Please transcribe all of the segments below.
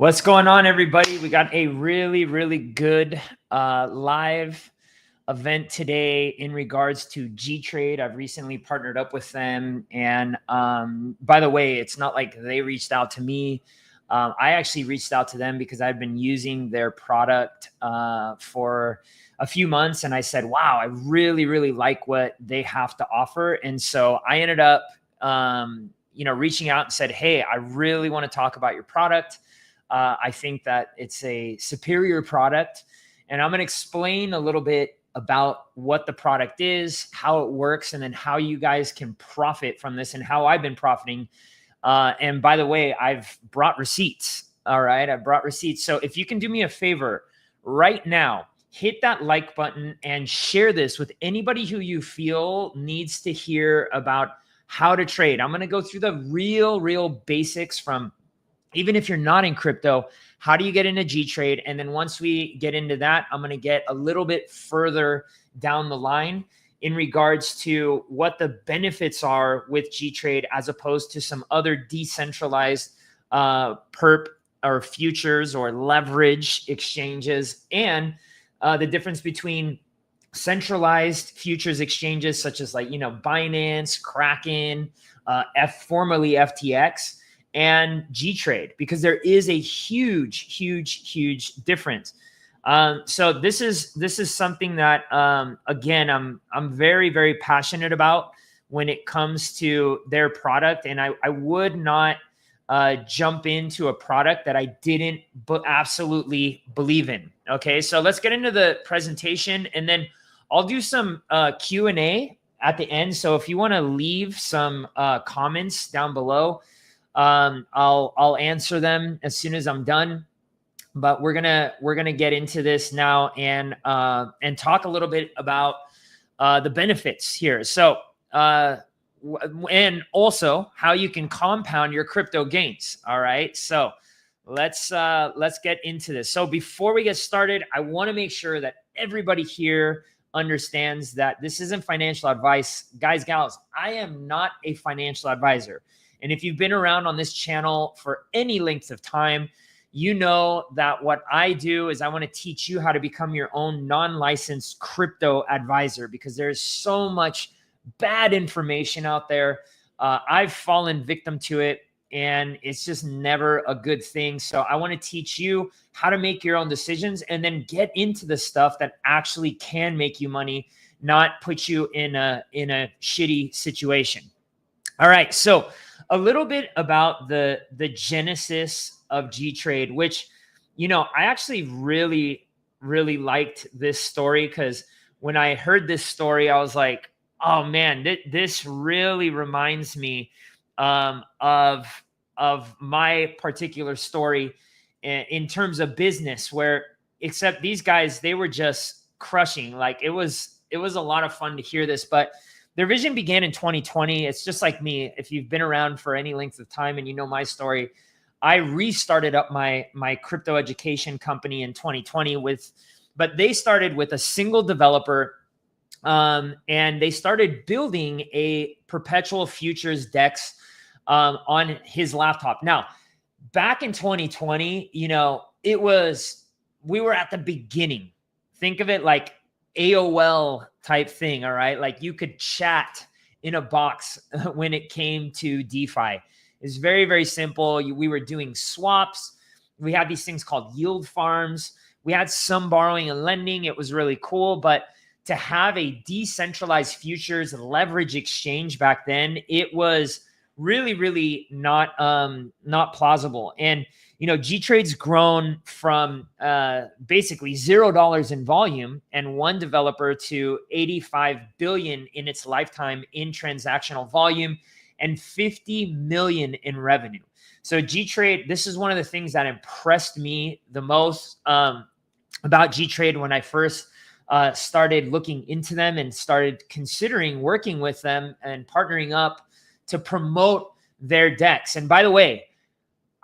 What's going on, everybody? We got a really good live event today in regards to gTrade. I've recently partnered up with them. And by the way, it's not like they reached out to me. I actually reached out to them because I've been using their product for a few months. And I said, wow, I really like what they have to offer. And so I ended up, reaching out and said, hey, I really want to talk about your product. I think that it's a superior product, and I'm going to explain a little bit about what the product is, how it works, and then how you guys can profit from this and how I've been profiting. And by the way, I've brought receipts. All right. I brought receipts. So if you can do me a favor right now, hit that like button and share this with anybody who you feel needs to hear about how to trade. I'm going to go through the real basics from, even if you're not in crypto, how do you get into gTrade? And then once we get into that, I'm going to get a little bit further down the line in regards to what the benefits are with gTrade as opposed to some other decentralized perp or futures or leverage exchanges, and the difference between centralized futures exchanges such as Binance, Kraken, formerly FTX, and gTrade, because there is a huge difference. So this is something that again I'm very passionate about when it comes to their product, and I would not jump into a product that I didn't absolutely believe in. Okay, so let's get into the presentation, and then I'll do some Q&A at the end. So if you want to leave some comments down below, I'll answer them as soon as I'm done. But we're gonna get into this now and talk a little bit about the benefits here. So and also how you can compound your crypto gains. All right. So let's get into this. So before we get started, I want to make sure that everybody here understands that this isn't financial advice. Guys, gals, I am not a financial advisor. And if you've been around on this channel for any length of time, you know that what I do is I want to teach you how to become your own non-licensed crypto advisor, because there's so much bad information out there. I've fallen victim to it, and it's just never a good thing. So I want to teach you how to make your own decisions and then get into the stuff that actually can make you money, not put you in a shitty situation. All right. So a little bit about the genesis of gTrade, which, I actually really liked this story, because when I heard this story, I was like, oh man, this really reminds me of my particular story in terms of business, where, except these guys, they were just crushing. Like it was a lot of fun to hear this, but their vision began in 2020. It's just like me. If you've been around for any length of time and you know my story, I restarted up my crypto education company in 2020 but they started with a single developer, and they started building a perpetual futures DEX on his laptop. Now, back in 2020, we were at the beginning. Think of it like AOL type thing. All right. Like you could chat in a box when it came to DeFi. It's very simple. We were doing swaps. We had these things called yield farms. We had some borrowing and lending. It was really cool. But to have a decentralized futures leverage exchange back then, it was really not plausible. And gTrade's grown from basically $0 in volume and one developer to 85 billion in its lifetime in transactional volume and 50 million in revenue. So gTrade, this is one of the things that impressed me the most about gTrade when I first started looking into them and started considering working with them and partnering up to promote their DEX. And by the way,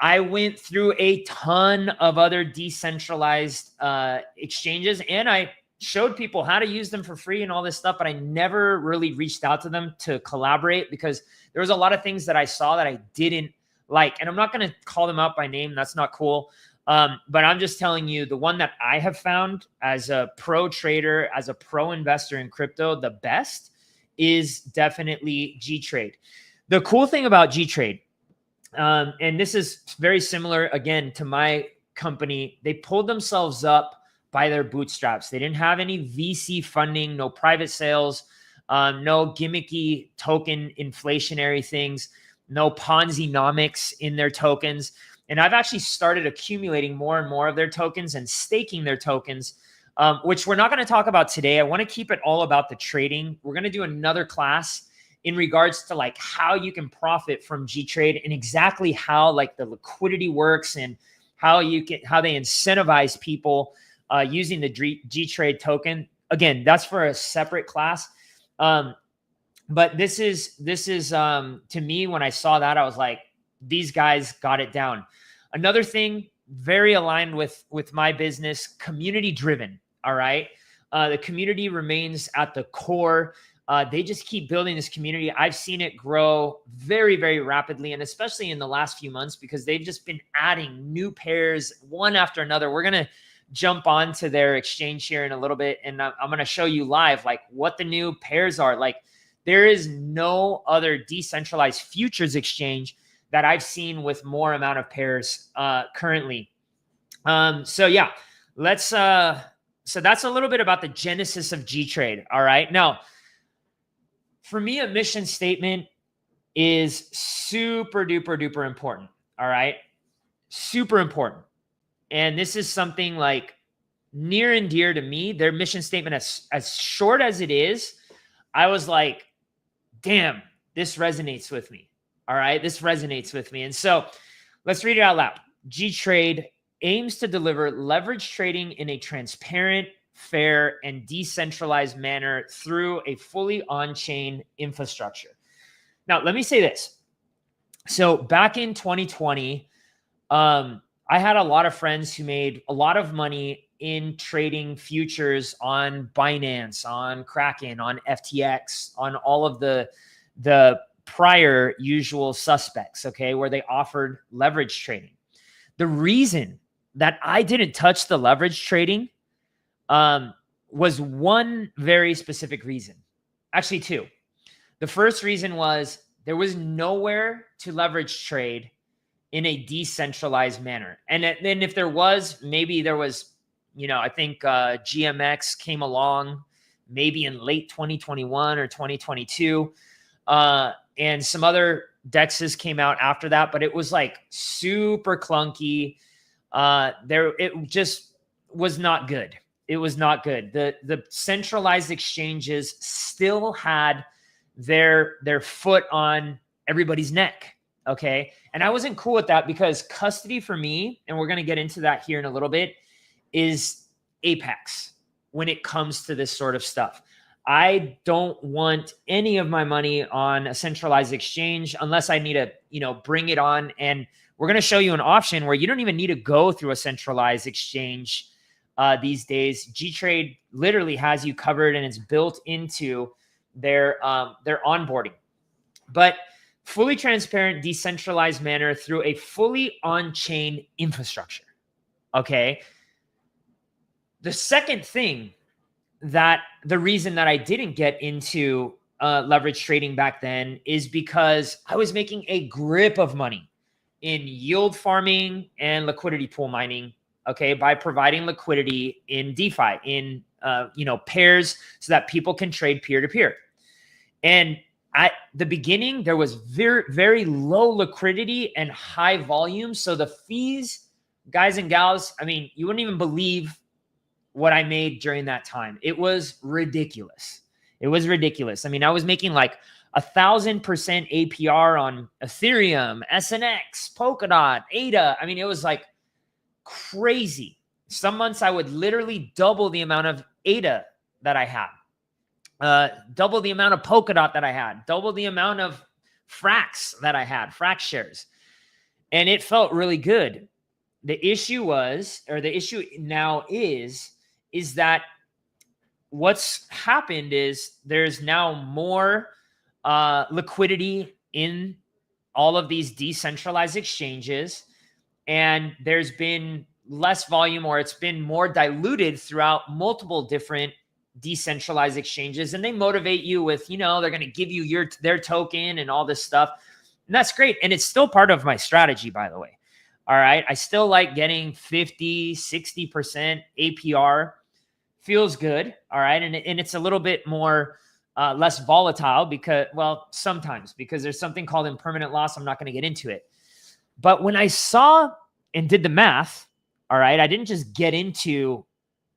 I went through a ton of other decentralized exchanges, and I showed people how to use them for free and all this stuff, but I never really reached out to them to collaborate because there was a lot of things that I saw that I didn't like. And I'm not going to call them out by name. That's not cool. But I'm just telling you, the one that I have found as a pro trader, as a pro investor in crypto, the best is definitely gTrade. The cool thing about gTrade, and this is very similar again to my company, they pulled themselves up by their bootstraps. They didn't have any VC funding, no private sales, no gimmicky token inflationary things, no Ponzi-nomics in their tokens. And I've actually started accumulating more and more of their tokens and staking their tokens, which we're not going to talk about today. I want to keep it all about the trading. We're going to do another class in regards to like how you can profit from gTrade and exactly how like the liquidity works and how they incentivize people using the gTrade token. Again, that's for a separate class. But this is to me, when I saw that, I was like, these guys got it down. Another thing, very aligned with my business, community driven. All right. The community remains at the core. They just keep building this community. I've seen it grow very, very rapidly, and especially in the last few months, because they've just been adding new pairs one after another. We're going to jump onto their exchange here in a little bit, and I'm going to show you live like what the new pairs are. Like, there is no other decentralized futures exchange that I've seen with more amount of pairs currently. So yeah, let's so that's a little bit about the genesis of gTrade. All right. Now, for me, a mission statement is super duper duper important. All right. Super important. And this is something like near and dear to me. Their mission statement, as short as it is, I was like, damn, this resonates with me. All right. This resonates with me. And so let's read it out loud. gTrade aims to deliver leverage trading in a transparent, fair, and decentralized manner through a fully on-chain infrastructure. Now, let me say this. So back in 2020, I had a lot of friends who made a lot of money in trading futures on Binance, on Kraken, on FTX, on all of the prior usual suspects, okay, where they offered leverage trading. The reason that I didn't touch the leverage trading was one very specific reason. Actually, two. The first reason was there was nowhere to leverage trade in a decentralized manner. And then if there was, maybe there was, I think GMX came along maybe in late 2021 or 2022. And some other DEXs came out after that, but it was like super clunky. It just was not good. It was not good. The centralized exchanges still had their foot on everybody's neck. Okay. And I wasn't cool with that, because custody for me, and we're going to get into that here in a little bit, is apex when it comes to this sort of stuff. I don't want any of my money on a centralized exchange unless I need to, bring it on. And we're going to show you an option where you don't even need to go through a centralized exchange these days. gTrade literally has you covered, and it's built into their onboarding. But fully transparent, decentralized manner through a fully on-chain infrastructure. Okay. The second thing, that the reason that I didn't get into leverage trading back then is because I was making a grip of money in yield farming and liquidity pool mining, okay, by providing liquidity in DeFi, in pairs, so that people can trade peer-to-peer. And at the beginning, there was very, very low liquidity and high volume. So the fees, guys and gals, I mean, you wouldn't even believe what I made during that time. It was ridiculous. It was ridiculous. I mean, I was making like 1,000% APR on Ethereum, SNX, Polkadot, ADA. I mean, it was like crazy. Some months I would literally double the amount of ADA that I had, double the amount of Polkadot that I had, double the amount of Frax that I had, Frax shares. And it felt really good. The issue was, or the issue now is that what's happened is there's now more liquidity in all of these decentralized exchanges. And there's been less volume, or it's been more diluted throughout multiple different decentralized exchanges, and they motivate you with, they're going to give you their token and all this stuff. And that's great. And it's still part of my strategy, by the way. All right. I still like getting 50, 60% APR. Feels good. All right. And it's a little bit more less volatile sometimes, because there's something called impermanent loss. I'm not going to get into it. But when I saw and did the math, all right, I didn't just get into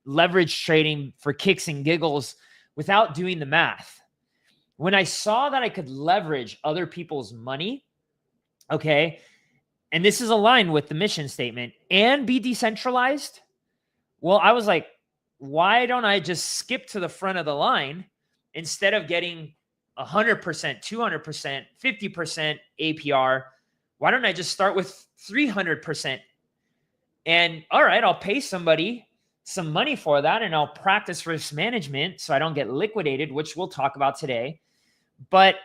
leverage trading for kicks and giggles without doing the math. When I saw that I could leverage other people's money, okay, and this is aligned with the mission statement, and be decentralized, well, I was like, why don't I just skip to the front of the line instead of getting 100%, 200%, 50% APR? Why don't I just start with 300%? And all right, I'll pay somebody some money for that, and I'll practice risk management so I don't get liquidated, which we'll talk about today. But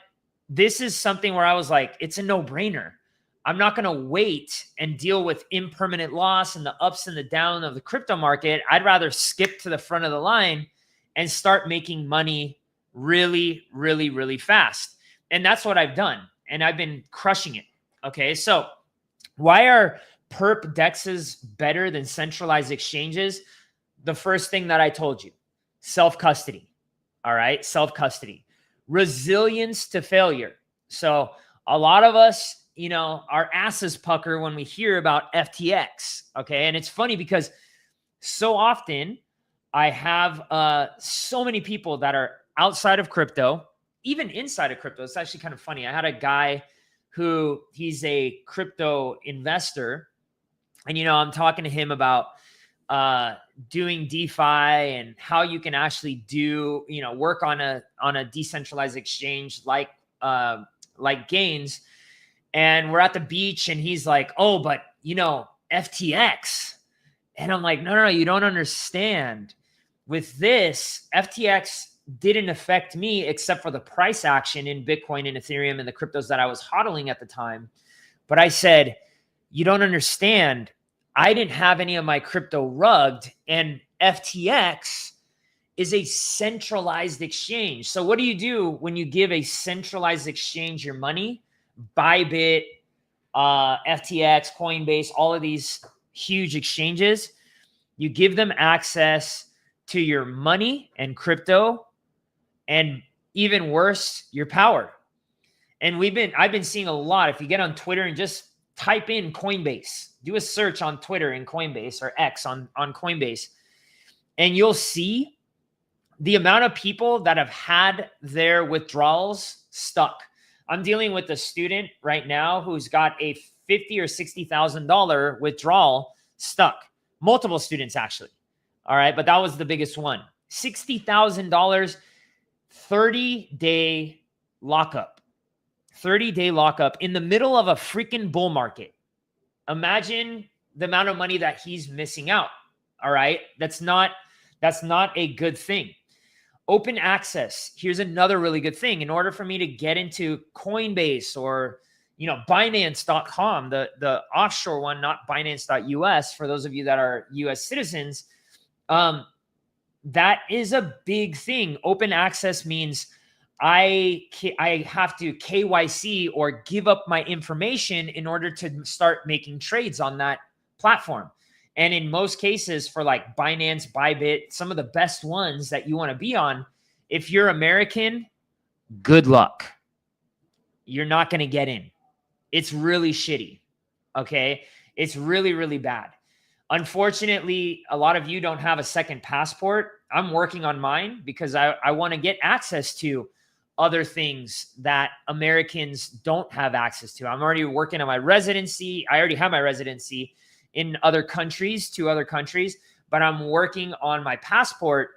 this is something where I was like, it's a no-brainer. I'm not going to wait and deal with impermanent loss and the ups and the downs of the crypto market. I'd rather skip to the front of the line and start making money really, really, really fast. And that's what I've done. And I've been crushing it. Okay. So why are perp dexes better than centralized exchanges? The first thing that I told you, self-custody. All right. Self-custody, resilience to failure. So a lot of us, our asses pucker when we hear about FTX. Okay. And it's funny because so often I have so many people that are outside of crypto, even inside of crypto. It's actually kind of funny. I had a guy who he's a crypto investor, and, I'm talking to him about doing DeFi and how you can actually do, work on a decentralized exchange like Gains. And we're at the beach and he's like, oh, but FTX. And I'm like, no, you don't understand. With this, FTX didn't affect me except for the price action in Bitcoin and Ethereum and the cryptos that I was hodling at the time. But I said, you don't understand. I didn't have any of my crypto rugged, and FTX is a centralized exchange. So what do you do when you give a centralized exchange your money? Bybit, FTX, Coinbase, all of these huge exchanges, you give them access to your money and crypto, and even worse, your power. And I've been seeing a lot. If you get on Twitter and just type in Coinbase, do a search on Twitter in Coinbase, or X on Coinbase, and you'll see the amount of people that have had their withdrawals stuck. I'm dealing with a student right now who's got a $50,000 or $60,000 withdrawal stuck. Multiple students, actually. All right. But that was the biggest one. $60,000, 30-day lockup. 30-day lockup in the middle of a freaking bull market. Imagine the amount of money that he's missing out. All right. That's not a good thing. Open access. Here's another really good thing. In order for me to get into Coinbase or, Binance.com, the offshore one, not Binance.us, for those of you that are US citizens, that is a big thing. Open access means I have to KYC or give up my information in order to start making trades on that platform. And in most cases, for like Binance, Bybit, some of the best ones that you want to be on, if you're American, good luck. You're not going to get in. It's really shitty. Okay. It's really, really bad. Unfortunately, a lot of you don't have a second passport. I'm working on mine because I want to get access to other things that Americans don't have access to. I'm already working on my residency. I already have my residency in other countries, 2 other countries, but I'm working on my passport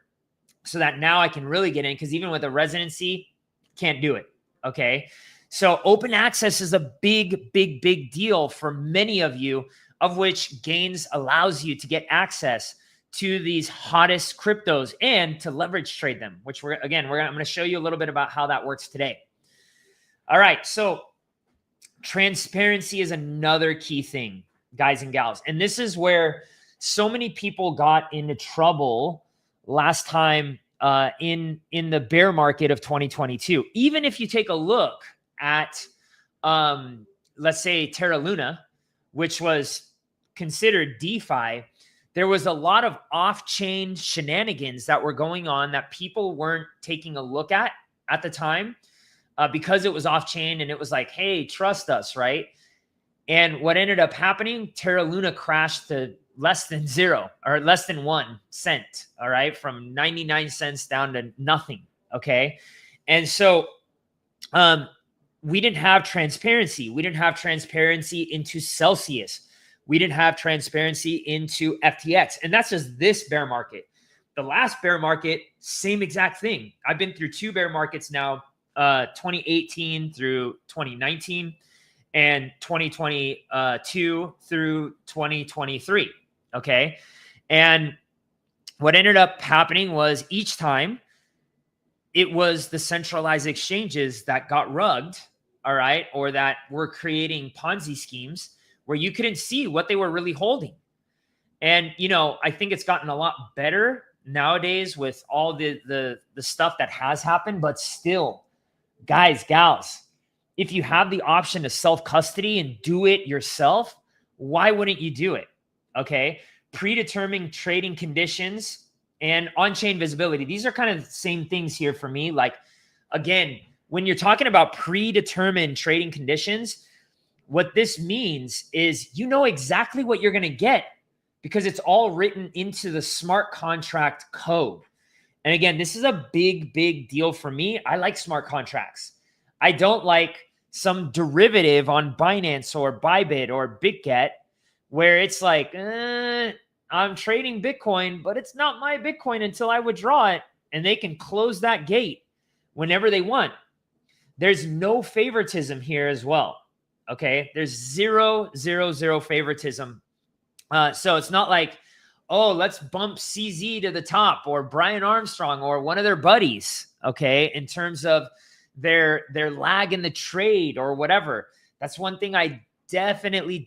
so that now I can really get in, because even with a residency, can't do it. Okay. So open access is a big, big, big deal for many of you, of which Gains allows you to get access to these hottest cryptos and to leverage trade them, which I'm going to show you a little bit about how that works today. All right. So transparency is another key thing, guys and gals. And this is where so many people got into trouble last time in the bear market of 2022. Even if you take a look at, let's say, Terra Luna, which was considered DeFi, there was a lot of off-chain shenanigans that were going on that people weren't taking a look at the time because it was off-chain and it was like, hey, trust us, right? And what ended up happening, Terra Luna crashed to less than 0 or less than 1 cent, all right, from 99 cents down to nothing, okay? And so we didn't have transparency. We didn't have transparency into Celsius. We didn't have transparency into FTX. And that's just this bear market. The last bear market, same exact thing. I've been through 2 bear markets now, 2018 through 2019 and 2022 through 2023, okay? And what ended up happening was each time it was the centralized exchanges that got rugged, all right, or that were creating Ponzi schemes where you couldn't see what they were really holding. And, you know, I think it's gotten a lot better nowadays with all the stuff that has happened, but still, guys, gals, if you have the option to self-custody and do it yourself, why wouldn't you do it? Okay. Predetermined trading conditions and on-chain visibility. These are kind of the same things here for me. Like, again, when you're talking about predetermined trading conditions, what this means is you know exactly what you're going to get because it's all written into the smart contract code. And again, this is a big, big deal for me. I like smart contracts. I don't like some derivative on Binance or Bybit or BitGet where it's like, I'm trading Bitcoin, but it's not my Bitcoin until I withdraw it. And they can close that gate whenever they want. There's no favoritism here as well. Okay. There's zero favoritism. So it's not like, oh, let's bump CZ to the top or Brian Armstrong or one of their buddies. Okay. In terms of their lag in the trade or whatever. That's one thing I definitely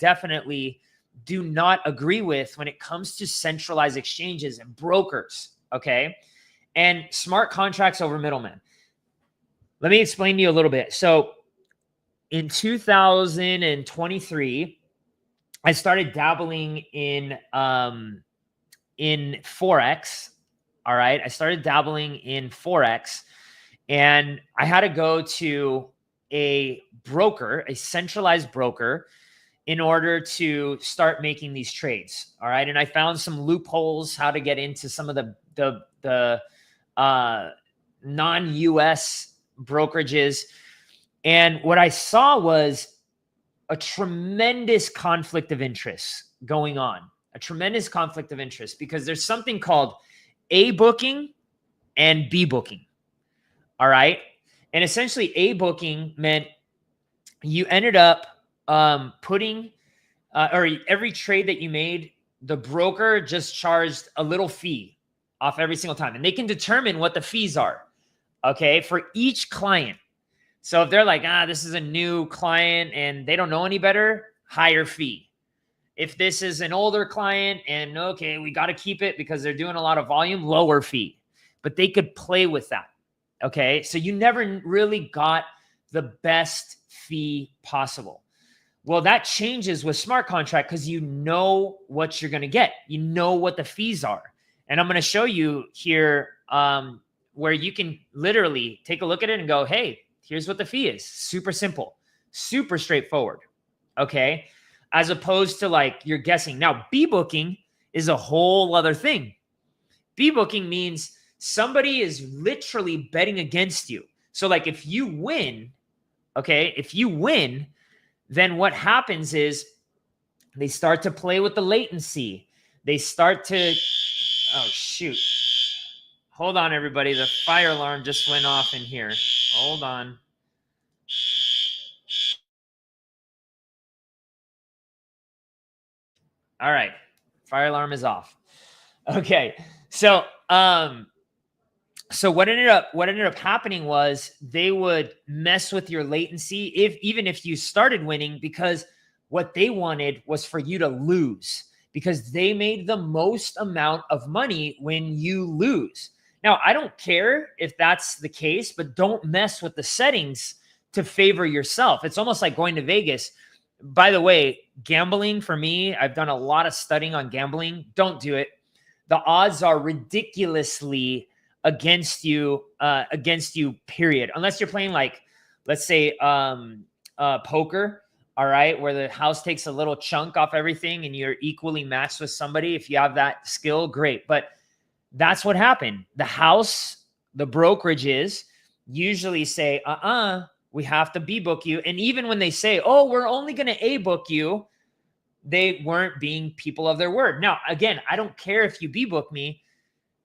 do not agree with when it comes to centralized exchanges and brokers. Okay. And smart contracts over middlemen. Let me explain to you a little bit. So in 2023, I started dabbling in Forex. All right. I started dabbling in Forex and I had to go to a broker, a centralized broker, in order to start making these trades. All right. And I found some loopholes, how to get into some of the non-US brokerages. And what I saw was a tremendous conflict of interest going on, because there's something called A booking and B booking. All right. And essentially A booking meant you ended up putting or every trade that you made, the broker just charged a little fee off every single time. And they can determine what the fees are, okay, for each client. So if they're like, this is a new client and they don't know any better, higher fee. If this is an older client and, okay, we got to keep it because they're doing a lot of volume, lower fee. But they could play with that, okay? So you never really got the best fee possible. Well, that changes with smart contract because you know what you're going to get. You know what the fees are. And I'm going to show you here where you can literally take a look at it and go, hey, here's what the fee is. Super simple, super straightforward, okay? As opposed to like you're guessing. Now, B booking is a whole other thing. B booking means somebody is literally betting against you. So like if you win, okay, then what happens is they start to play with the latency. They start to, oh, shoot. Hold on, everybody. The fire alarm just went off in here. Hold on. All right. Fire alarm is off. Okay. So what ended up happening was they would mess with your latency even if you started winning, because what they wanted was for you to lose, because they made the most amount of money when you lose. Now, I don't care if that's the case, but don't mess with the settings to favor yourself. It's almost like going to Vegas. By the way, gambling for me, I've done a lot of studying on gambling. Don't do it. The odds are ridiculously against you, period. Unless you're playing like, let's say, poker, all right, where the house takes a little chunk off everything and you're equally matched with somebody. If you have that skill, great. But that's what happened. The house, the brokerages usually say, we have to B book you. And even when they say, oh, we're only going to A book you, they weren't being people of their word. Now, again, I don't care if you B book me.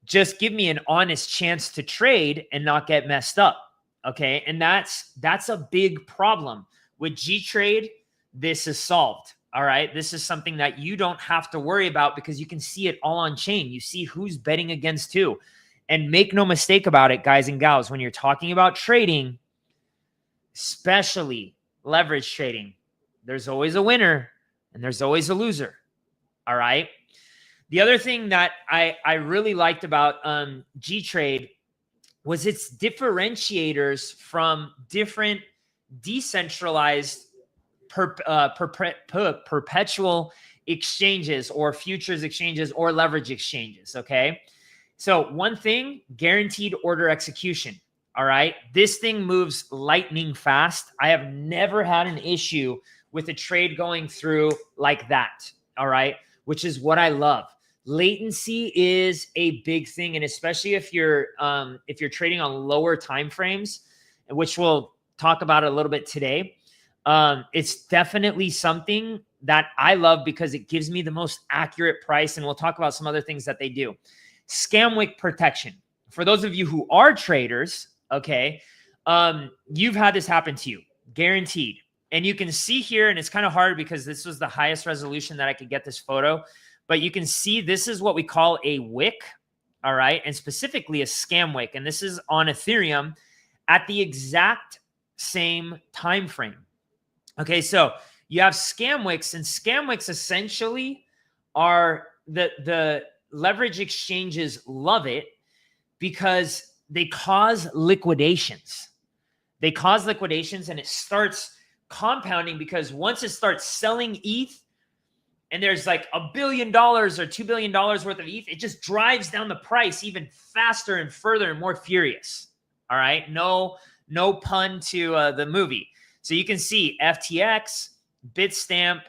Just give me an honest chance to trade and not get messed up. Okay. And that's a big problem with gTrade. This is solved. All right. This is something that you don't have to worry about because you can see it all on chain. You see who's betting against who. And make no mistake about it, guys and gals, when you're talking about trading, especially leverage trading, there's always a winner and there's always a loser. All right. The other thing that I really liked about gTrade was its differentiators from different decentralized perpetual exchanges or futures exchanges or leverage exchanges. Okay. So one thing, guaranteed order execution. All right. This thing moves lightning fast. I have never had an issue with a trade going through like that. All right. Which is what I love. Latency is a big thing. And especially if you're trading on lower time frames, which we'll talk about a little bit today. It's definitely something that I love because it gives me the most accurate price. And we'll talk about some other things that they do. Scam wick protection. For those of you who are traders, okay, you've had this happen to you, guaranteed. And you can see here, and it's kind of hard because this was the highest resolution that I could get this photo, but you can see this is what we call a wick, all right, and specifically a scam wick. And this is on Ethereum at the exact same time frame. Okay, so you have scam wicks, and scam wicks essentially are the leverage exchanges love it because they cause liquidations. They cause liquidations, and it starts compounding because once it starts selling ETH and there's like $1 billion or $2 billion worth of ETH, it just drives down the price even faster and further and more furious. All right. No pun to the movie. So you can see FTX, Bitstamp,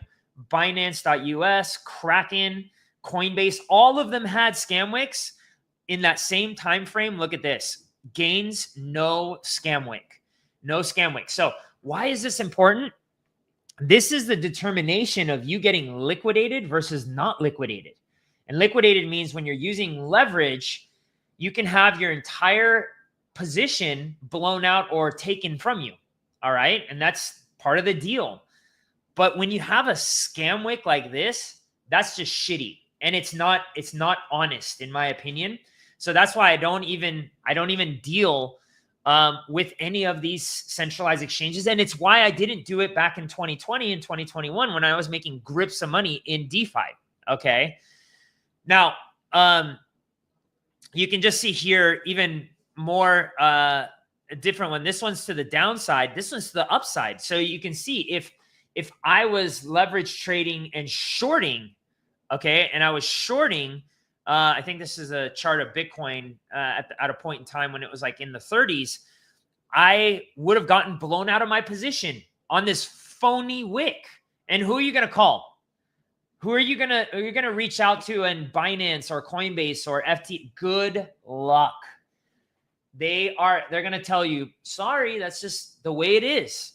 Binance.us, Kraken, Coinbase, all of them had scam wicks in that same time frame. Look at this. Gains, no scam wick. No scam wick. So why is this important? This is the determination of you getting liquidated versus not liquidated. And liquidated means when you're using leverage, you can have your entire position blown out or taken from you. All right. And that's part of the deal. But when you have a scam wick like this, that's just shitty. And it's not honest, in my opinion. So that's why I don't even deal with any of these centralized exchanges. And it's why I didn't do it back in 2020 and 2021 when I was making grips of money in DeFi. Okay. Now, you can just see here even more a different one. This one's to the downside. This one's to the upside. So you can see if I was leverage trading and shorting, okay, and I was shorting, I think this is a chart of Bitcoin at a point in time when it was like in the 30s, I would have gotten blown out of my position on this phony wick. And who are you going to call? Who are you going to reach out to in Binance or Coinbase or FT? Good luck. They're going to tell you, sorry, that's just the way it is.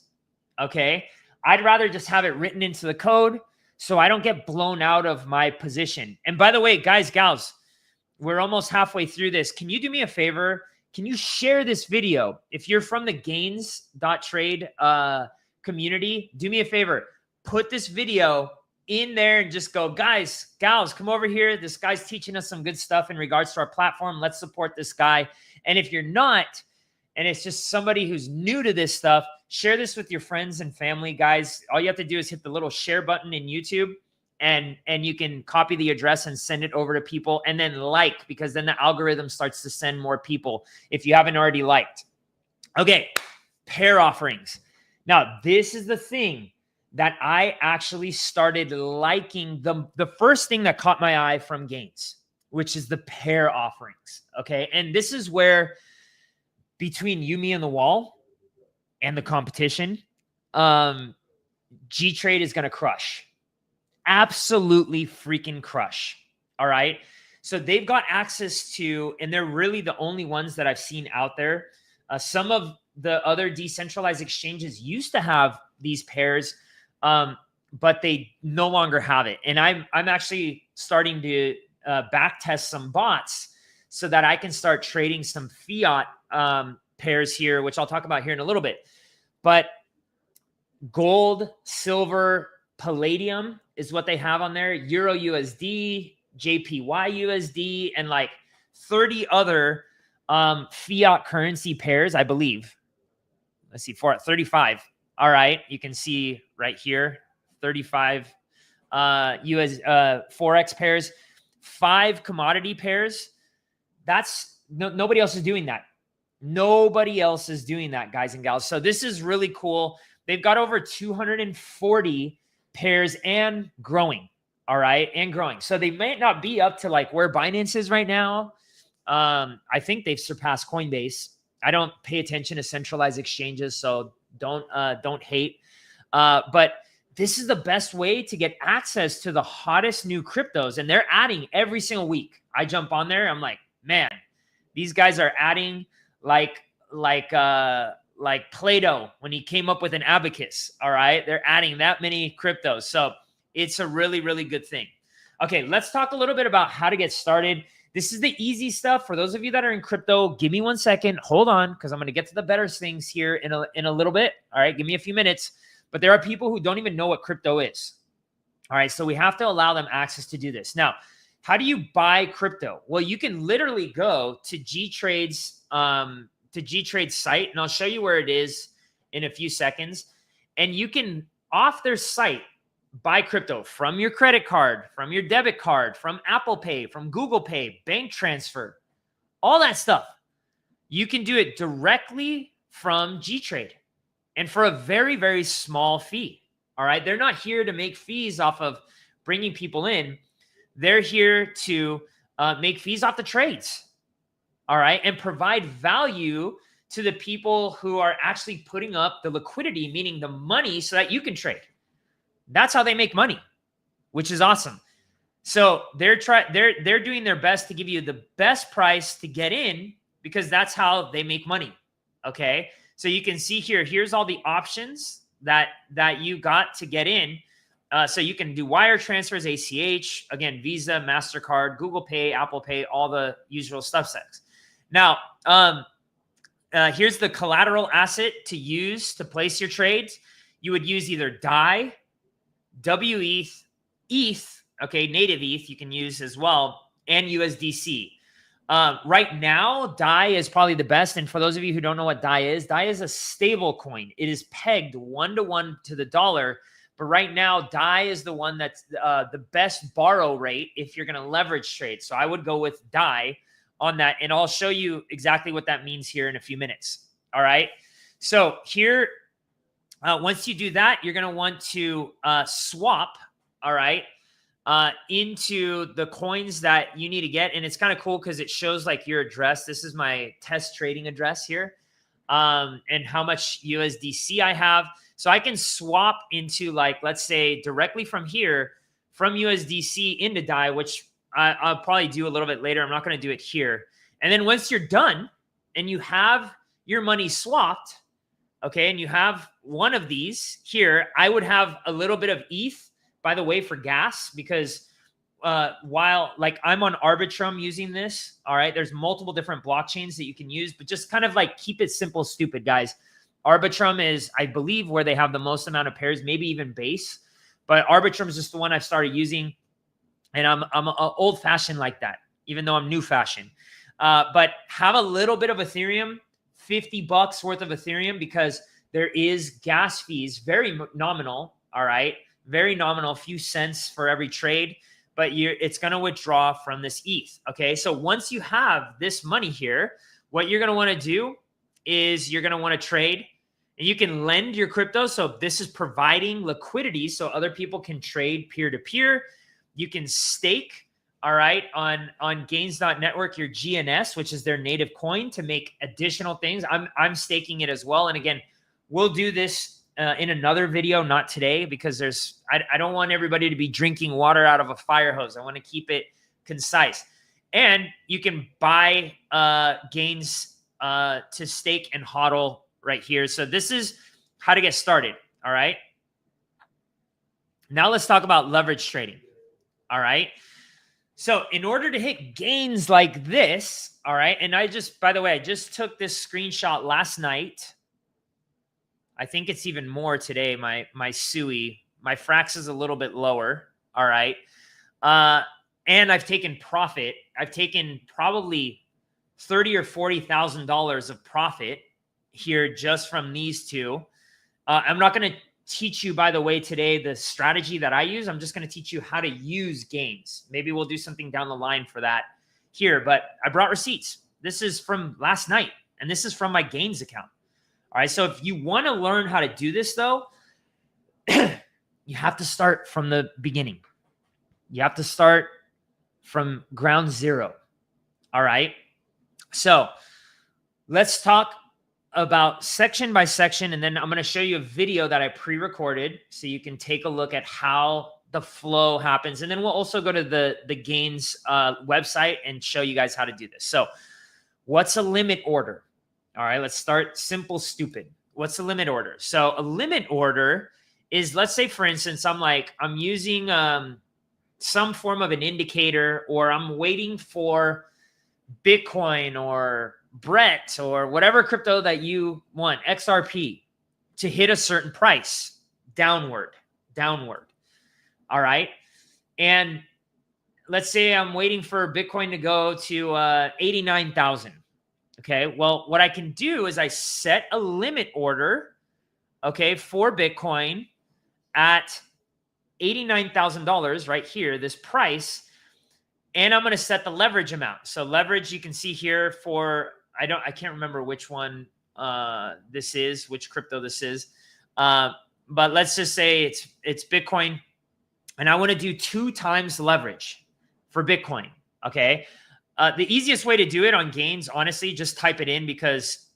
Okay. I'd rather just have it written into the code so I don't get blown out of my position. And by the way, guys, gals, we're almost halfway through this. Can you do me a favor? Can you share this video? If you're from the gains.trade community, do me a favor. Put this video in there and just go, guys, gals, come over here. This guy's teaching us some good stuff in regards to our platform. Let's support this guy. And if you're not, and it's just somebody who's new to this stuff, share this with your friends and family, guys. All you have to do is hit the little share button in YouTube and you can copy the address and send it over to people, and then like, because then the algorithm starts to send more people if you haven't already liked. Okay, pair offerings. Now, this is the thing that I actually started liking, the first thing that caught my eye from gains, which is the pair offerings. Okay, and this is where, between you, me, and the wall and the competition, gTrade is going to crush. Absolutely freaking crush. All right. So they've got access to, and they're really the only ones that I've seen out there. Some of the other decentralized exchanges used to have these pairs, but they no longer have it. And I'm actually starting to back test some bots so that I can start trading some fiat pairs here, which I'll talk about here in a little bit. But gold, silver, palladium is what they have on there. Euro USD, JPY USD, and like 30 other fiat currency pairs, I believe. Let's see, 35. All right, you can see right here, 35 Forex pairs, 5 commodity pairs. That's nobody else is doing that. Nobody else is doing that, guys and gals. So this is really cool. They've got over 240 pairs and growing. All right, and growing. So they may not be up to like where Binance is right now. I think they've surpassed Coinbase. I don't pay attention to centralized exchanges, so don't hate. But this is the best way to get access to the hottest new cryptos, and they're adding every single week. I jump on there, I'm like, man, these guys are adding like Plato when he came up with an abacus. All right, they're adding that many cryptos, so it's a really, really good thing. Okay, let's talk a little bit about how to get started. This is the easy stuff. For those of you that are in crypto, give me 1 second. Hold on, because I'm going to get to the better things here in a little bit. All right, give me a few minutes. But there are people who don't even know what crypto is. All right, so we have to allow them access to do this. Now, how do you buy crypto? Well, you can literally go to gTrade's site, and I'll show you where it is in a few seconds. And you can, off their site, buy crypto from your credit card, from your debit card, from Apple Pay, from Google Pay, bank transfer, all that stuff. You can do it directly from gTrade and for a very, very small fee. All right. They're not here to make fees off of bringing people in. They're here to make fees off the trades. All right. And provide value to the people who are actually putting up the liquidity, meaning the money, so that you can trade. That's how they make money, which is awesome. So they're doing their best to give you the best price to get in, because that's how they make money. Okay. So you can see here, here's all the options that you got to get in. So you can do wire transfers, ACH, again, Visa, MasterCard, Google Pay, Apple Pay, all the usual stuff sets. Now, here's the collateral asset to use to place your trades. You would use either DAI, WETH, ETH, okay, native ETH you can use as well, and USDC. Right now, DAI is probably the best. And for those of you who don't know what DAI is a stable coin. It is pegged 1-to-1 to the dollar. But right now, DAI is the one that's the best borrow rate if you're going to leverage trade. So I would go with DAI on that. And I'll show you exactly what that means here in a few minutes. All right. So here, once you do that, you're going to want to swap, all right, into the coins that you need to get. And it's kind of cool because it shows like your address. This is my test trading address here, and how much USDC I have. So I can swap into, like, let's say directly from here, from USDC into DAI, which I'll probably do a little bit later. I'm not going to do it here. And then once you're done and you have your money swapped, okay, and you have one of these here, I would have a little bit of ETH, by the way, for gas, because while like I'm on Arbitrum using this, all right, there's multiple different blockchains that you can use, but just kind of like keep it simple, stupid, guys. Arbitrum is, I believe, where they have the most amount of pairs, maybe even Base, but Arbitrum is just the one I've started using, and I'm old fashioned like that, even though I'm new fashioned. But have a little bit of Ethereum, $50 worth of Ethereum, because there is gas fees, very nominal, all right, very nominal, a few cents for every trade, but it's going to withdraw from this ETH. Okay. So once you have this money here, what you're going to want to do is you're going to want to trade, and you can lend your crypto. So this is providing liquidity so other people can trade peer to peer. You can stake, all right, on Gains.network, your GNS, which is their native coin, to make additional things. I'm staking it as well. And again, we'll do this in another video, not today, because I don't want everybody to be drinking water out of a fire hose. I want to keep it concise. And you can buy Gains to stake and hodl right here. So this is how to get started. All right. Now let's talk about leverage trading. All right. So in order to hit gains like this, all right. And by the way, I just took this screenshot last night. I think it's even more today. My SUI, my Frax is a little bit lower. All right. And I've taken profit. I've taken probably $30,000 or $40,000 of profit here just from these two. I'm not going to teach you, by the way, today, the strategy that I use. I'm just going to teach you how to use gains. Maybe we'll do something down the line for that here, but I brought receipts. This is from last night, and this is from my gains account. All right. So if you want to learn how to do this, though, you have to start from the beginning. You have to start from ground zero. All right. So let's talk about section by section, and then I'm going to show you a video that I pre-recorded so you can take a look at how the flow happens. And then we'll also go to the Gains website and show you guys how to do this. So what's a limit order? All right, let's start simple, stupid. What's a limit order? So a limit order is, let's say, for instance, I'm using some form of an indicator, or I'm waiting for Bitcoin or Brett or whatever crypto that you want, XRP, to hit a certain price downward. All right. And let's say I'm waiting for Bitcoin to go to 89,000. Okay. Well, what I can do is I set a limit order, okay, for Bitcoin at $89,000 right here, this price. And I'm going to set the leverage amount. So leverage, you can see here for, I can't remember which one this is, which crypto this is. But let's just say it's Bitcoin, and I want to do 2 times leverage for Bitcoin. Okay. The easiest way to do it on Gains, honestly, just type it in, because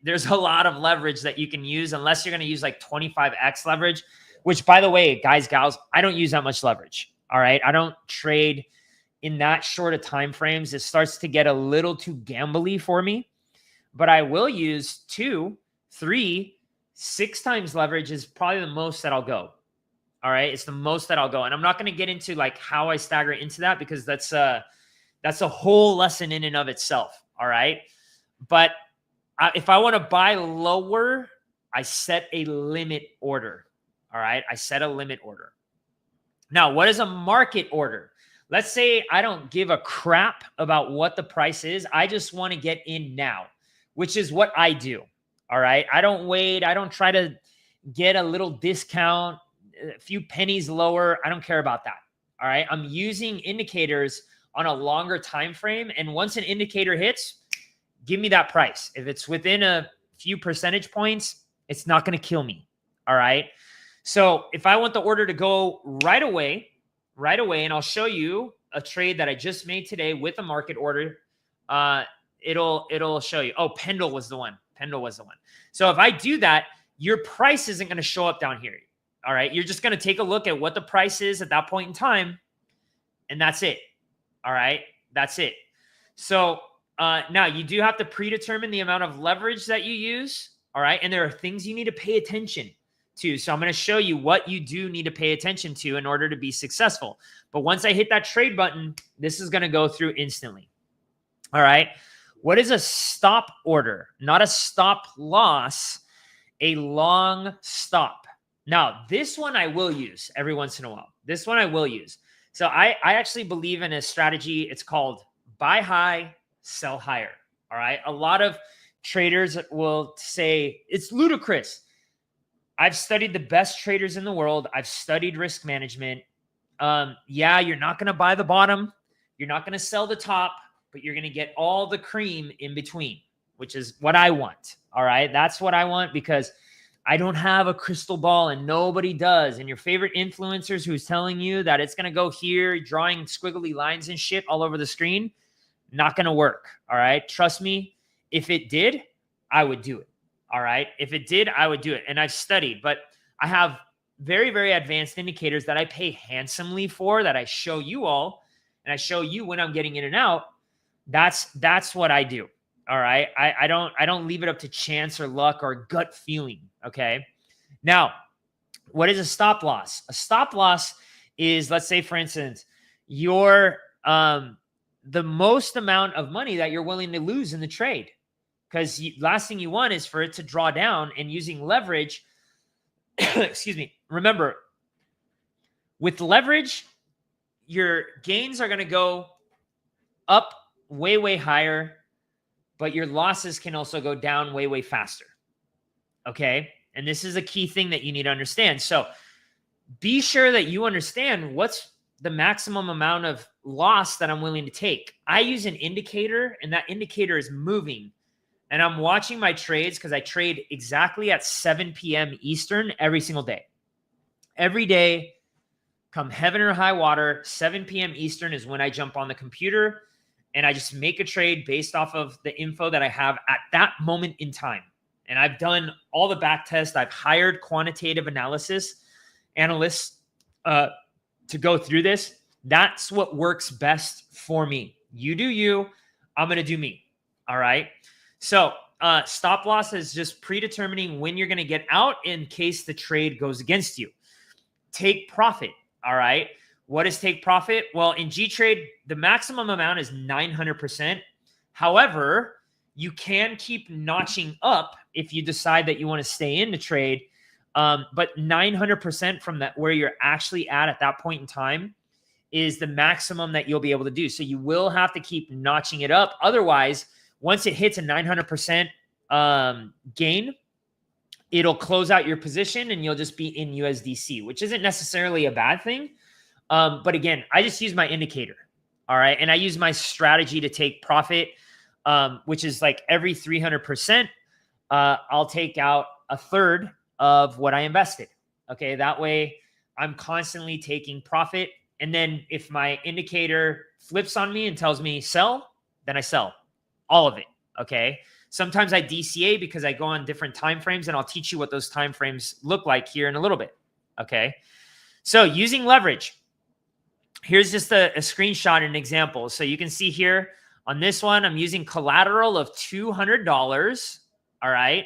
there's a lot of leverage that you can use, unless you're going to use like 25x leverage, which, by the way, guys, gals, I don't use that much leverage. All right. I don't trade in that short of time frames. It starts to get a little too gambly for me, but I will use 2, 3, 6 times leverage is probably the most that I'll go. All right. It's the most that I'll go. And I'm not going to get into like how I stagger into that, because that's a whole lesson in and of itself. All right. But if I want to buy lower, I set a limit order. All right. I set a limit order. Now, what is a market order? Let's say I don't give a crap about what the price is. I just want to get in now, which is what I do. All right. I don't wait. I don't try to get a little discount, a few pennies lower. I don't care about that. All right. I'm using indicators on a longer time frame. And once an indicator hits, give me that price. If it's within a few percentage points, it's not going to kill me. All right. So if I want the order to go right away, and I'll show you a trade that I just made today with a market order. It'll show you. Oh, Pendle was the one. So if I do that, your price isn't going to show up down here. All right. You're just going to take a look at what the price is at that point in time, and that's it. All right. That's it. So now you do have to predetermine the amount of leverage that you use. All right. And there are things you need to pay attention to. So I'm going to show you what you do need to pay attention to in order to be successful. But once I hit that trade button, this is going to go through instantly. All right. What is a stop order? Not a stop loss, a long stop. Now, this one I will use every once in a while. This one I will use. So I actually believe in a strategy. It's called buy high, sell higher. All right. A lot of traders will say it's ludicrous. I've studied the best traders in the world. I've studied risk management. Yeah, you're not going to buy the bottom. You're not going to sell the top, but you're going to get all the cream in between, which is what I want. All right. That's what I want because I don't have a crystal ball and nobody does. And your favorite influencers who's telling you that it's going to go here, drawing squiggly lines and shit all over the screen, not going to work. All right. Trust me. If it did, I would do it. All right. If it did, I would do it. And I've studied, but I have very, very advanced indicators that I pay handsomely for, that I show you all, and I show you when I'm getting in and out. That's what I do. All right. I don't leave it up to chance or luck or gut feeling. Okay. Now, what is a stop loss? A stop loss is, let's say, for instance, your the most amount of money that you're willing to lose in the trade. Because last thing you want is for it to draw down, and using leverage. Excuse me. Remember, with leverage, your gains are going to go up way, way higher, but your losses can also go down way, way faster. Okay. And this is a key thing that you need to understand. So be sure that you understand what's the maximum amount of loss that I'm willing to take. I use an indicator, and that indicator is moving. And I'm watching my trades because I trade exactly at 7 p.m. Eastern every single day. Every day, come heaven or high water, 7 p.m. Eastern is when I jump on the computer and I just make a trade based off of the info that I have at that moment in time. And I've done all the back tests. I've hired quantitative analysis analysts to go through this. That's what works best for me. You do you. I'm going to do me. All right. So stop loss is just predetermining when you're going to get out in case the trade goes against you. Take profit. All right. What is take profit? Well, in gTrade, the maximum amount is 900%. However, you can keep notching up if you decide that you want to stay in the trade. But 900% from that, where you're actually at that point in time, is the maximum that you'll be able to do. So you will have to keep notching it up. Otherwise, once it hits a 900% gain, it'll close out your position and you'll just be in USDC, which isn't necessarily a bad thing. But again, I just use my indicator. All right. And I use my strategy to take profit, which is like every 300%, I'll take out a third of what I invested. Okay. That way I'm constantly taking profit. And then if my indicator flips on me and tells me sell, then I sell all of it. Okay. Sometimes I DCA because I go on different time frames, and I'll teach you what those time frames look like here in a little bit. Okay. So using leverage, here's just a screenshot and an example. So you can see here on this one, I'm using collateral of $200. All right.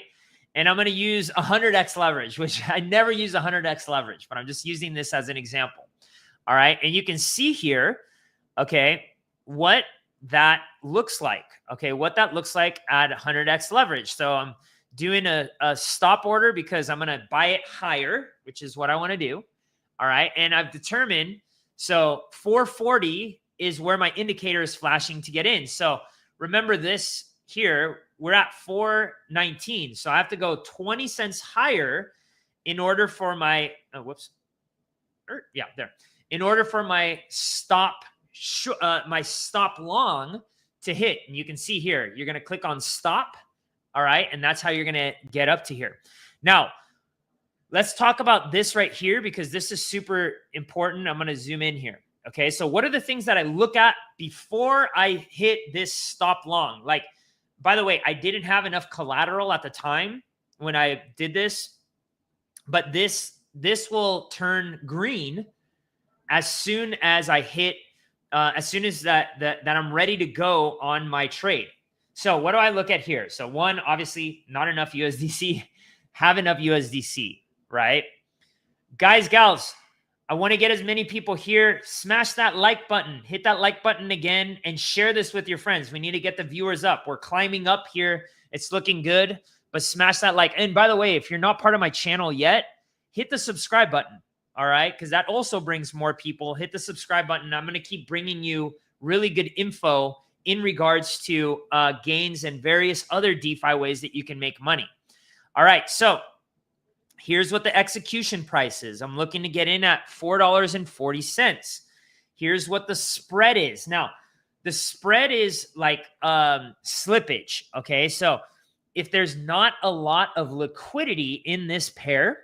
And I'm going to use 100x leverage, which I never use 100x leverage, but I'm just using this as an example. All right. And you can see here, okay, what that looks like. Okay. What that looks like at 100x leverage. So I'm doing a stop order because I'm going to buy it higher, which is what I want to do. All right. And I've determined, so 440 is where my indicator is flashing to get in. So remember this here, we're at 419. So I have to go 20 cents higher in order for my, in order for my stop long to hit. And you can see here, you're going to click on stop. All right. And that's how you're going to get up to here. Now, let's talk about this right here, because this is super important. I'm going to zoom in here. Okay. So what are the things that I look at before I hit this stop long? Like, by the way, I didn't have enough collateral at the time when I did this, but this will turn green as soon as I hit, as soon as that I'm ready to go on my trade. So what do I look at here? So one, obviously not enough USDC, have enough USDC, right? Guys, gals, I want to get as many people here. Smash that like button, hit that like button again, and share this with your friends. We need to get the viewers up. We're climbing up here. It's looking good, but smash that like. And by the way, if you're not part of my channel yet, hit the subscribe button. All right. Because that also brings more people. Hit the subscribe button. I'm going to keep bringing you really good info in regards to gains and various other DeFi ways that you can make money. All right. So Here's what the execution price is. I'm looking to get in at $4.40. Here's what the spread is. Now, the spread is like slippage, okay? So if there's not a lot of liquidity in this pair,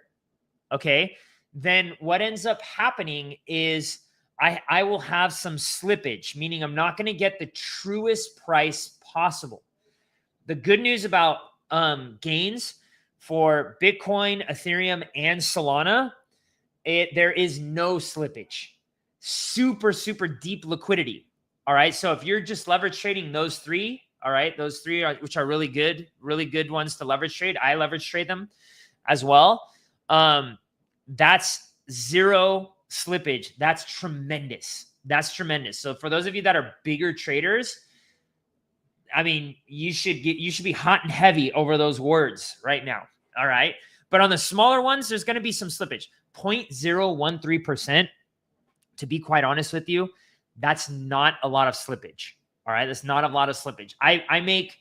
okay, then what ends up happening is I will have some slippage, meaning I'm not going to get the truest price possible. The good news about gains for Bitcoin, Ethereum, and Solana, there is no slippage. Super, super deep liquidity. All right. So if you're just leverage trading those three, all right, those three which are really good ones to leverage trade. I leverage trade them as well. That's zero slippage. That's tremendous. That's tremendous. So for those of you that are bigger traders, I mean, you should be hot and heavy over those words right now. All right. But on the smaller ones, there's going to be some slippage. 0.013%, to be quite honest with you, that's not a lot of slippage. All right. That's not a lot of slippage. I make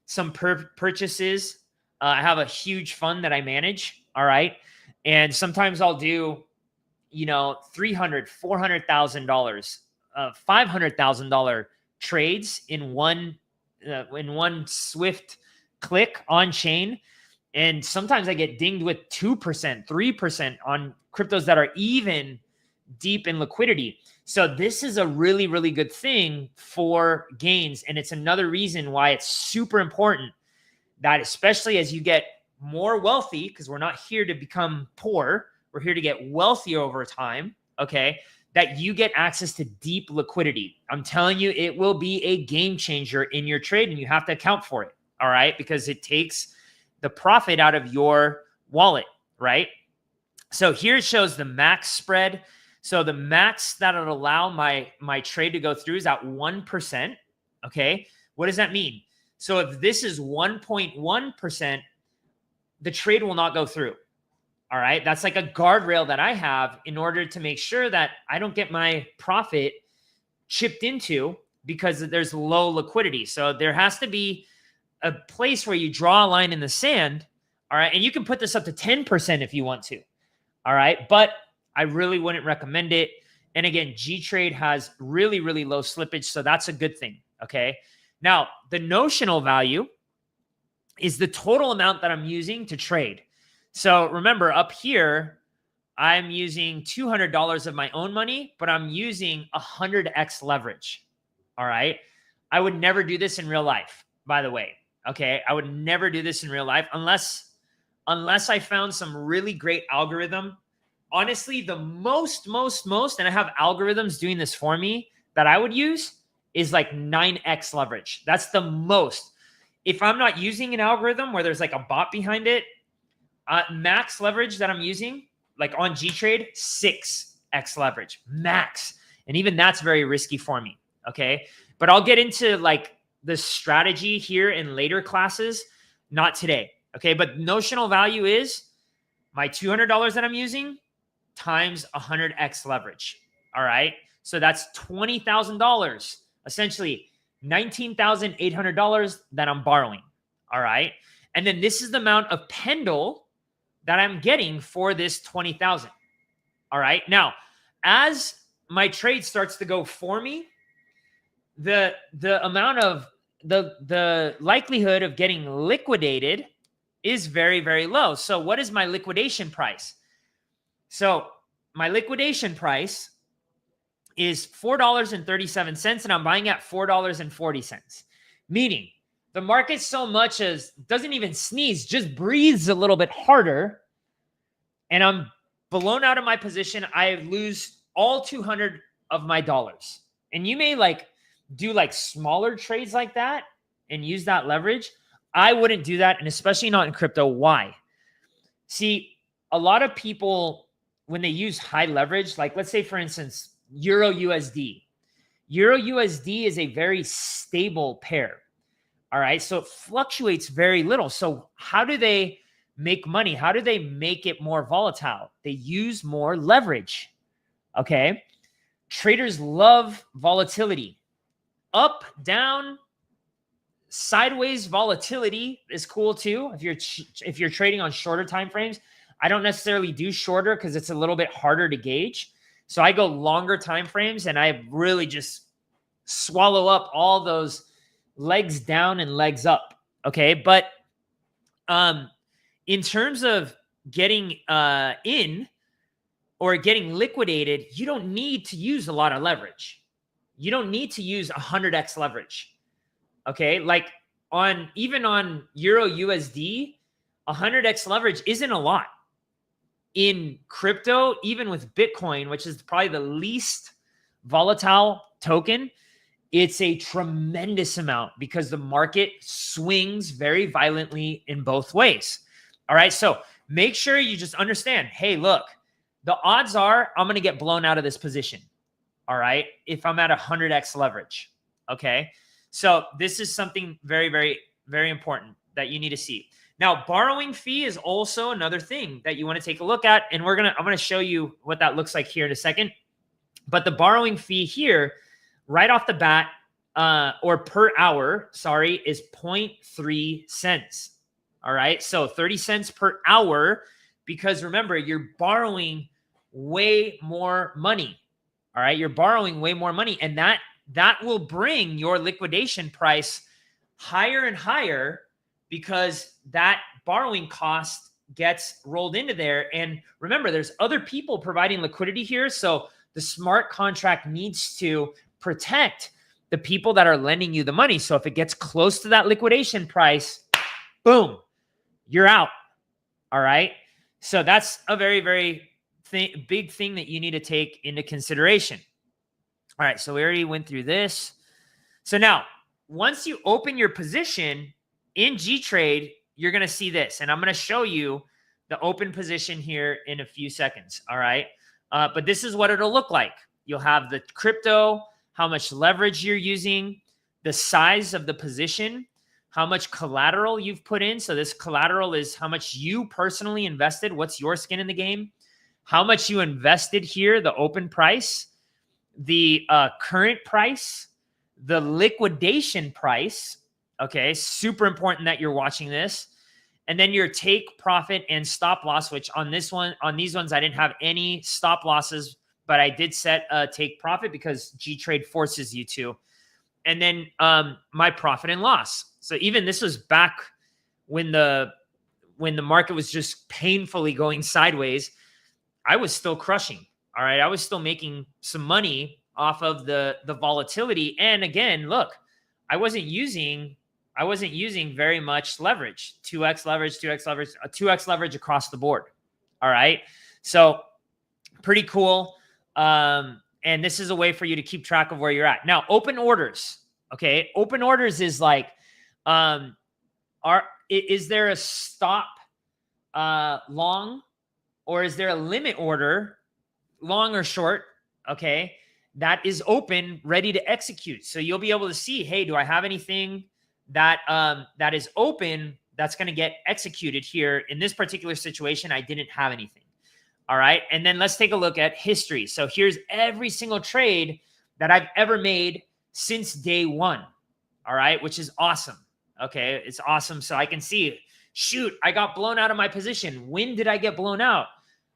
some purchases. I have a huge fund that I manage. All right. And sometimes I'll do, $300,000, $400,000, $500,000 trades in one swift click on chain. And sometimes I get dinged with 2%, 3% on cryptos that are even deep in liquidity. So this is a really, really good thing for gains. And it's another reason why it's super important that, especially as you get more wealthy, because we're not here to become poor, we're here to get wealthy over time, okay, that you get access to deep liquidity. I'm telling you, it will be a game changer in your trade, and you have to account for it, all right, because it takes the profit out of your wallet, right? So here it shows the max spread. So the max that would allow my trade to go through is at 1%, okay? What does that mean? So if this is 1.1%, the trade will not go through. All right. That's like a guardrail that I have in order to make sure that I don't get my profit chipped into because there's low liquidity. So there has to be a place where you draw a line in the sand. All right. And you can put this up to 10% if you want to. All right. But I really wouldn't recommend it. And again, gTrade has really, really low slippage. So that's a good thing. Okay. Now, the notional value is the total amount that I'm using to trade. So remember, up here, I'm using $200 of my own money, but I'm using 100x leverage. All right. I would never do this in real life, by the way. Okay. I would never do this in real life unless I found some really great algorithm. Honestly, the most, and I have algorithms doing this for me that I would use is like 9x leverage. That's the most. If I'm not using an algorithm where there's like a bot behind it, max leverage that I'm using, like on gTrade, 6x leverage, max. And even that's very risky for me, okay? But I'll get into like the strategy here in later classes, not today, okay? But notional value is my $200 that I'm using times 100x leverage, all right? So that's $20,000, essentially $19,800 that I'm borrowing, all right? And then this is the amount of Pendle that I'm getting for this 20,000. All right. Now, as my trade starts to go for me, the amount of the likelihood of getting liquidated is very, very low. So what is my liquidation price? So my liquidation price is $4.37, and I'm buying at $4.40, meaning the market so much as doesn't even sneeze, just breathes a little bit harder, and I'm blown out of my position. I lose all 200 of my dollars. And you may like do like smaller trades like that and use that leverage. I wouldn't do that, and especially not in crypto. Why? See, a lot of people, when they use high leverage, like let's say, for instance, Euro USD. Euro USD is a very stable pair. All right. So it fluctuates very little. So how do they make money? How do they make it more volatile? They use more leverage. Okay. Traders love volatility. Up, down, sideways volatility is cool too. If you're trading on shorter time frames, I don't necessarily do shorter because it's a little bit harder to gauge. So I go longer time frames, and I really just swallow up all those legs down and legs up. Okay. But in terms of getting in or getting liquidated, you don't need to use a lot of leverage. You don't need to use 100x leverage. Okay. Like even on Euro USD, 100x leverage isn't a lot. In crypto, even with Bitcoin, which is probably the least volatile token, it's a tremendous amount because the market swings very violently in both ways. All right. So make sure you just understand, hey, look, the odds are I'm going to get blown out of this position. All right. If I'm at 100x leverage. Okay. So this is something very, very, very important that you need to see. Now, borrowing fee is also another thing that you want to take a look at. And I'm going to show you what that looks like here in a second. But the borrowing fee here, right off the bat, or per hour, sorry, is 0.3 cents. All right. So 30 cents per hour, because remember, you're borrowing way more money. All right. You're borrowing way more money. And that will bring your liquidation price higher and higher because that borrowing cost gets rolled into there. And remember, there's other people providing liquidity here. So the smart contract needs to protect the people that are lending you the money. So if it gets close to that liquidation price, boom, you're out. All right. So that's a very, very big thing that you need to take into consideration. All right. So we already went through this. So now, once you open your position in gTrade, you're going to see this. And I'm going to show you the open position here in a few seconds. All right. But this is what it'll look like. You'll have the crypto, how much leverage you're using, the size of the position, how much collateral you've put in. So this collateral is how much you personally invested. What's your skin in the game? How much you invested here, the open price, the current price, the liquidation price. Okay, super important that you're watching this. And then your take profit and stop loss, which on these ones, I didn't have any stop losses, but I did set a take profit because gTrade forces you to. And then my profit and loss. So even this was back when the market was just painfully going sideways, I was still crushing. All right. I was still making some money off of the volatility. And again, look, I wasn't using very much leverage, 2x leverage, 2x leverage across the board. All right. So pretty cool. And this is a way for you to keep track of where you're at. Now, open orders. Okay. Open orders is like, is there a stop long, or is there a limit order, long or short? Okay. That is open, ready to execute. So you'll be able to see, hey, do I have anything that is open that's going to get executed here? In this particular situation, I didn't have anything. All right. And then let's take a look at history. So here's every single trade that I've ever made since day one. All right. Which is awesome. Okay. It's awesome. So I can see, shoot, I got blown out of my position. When did I get blown out?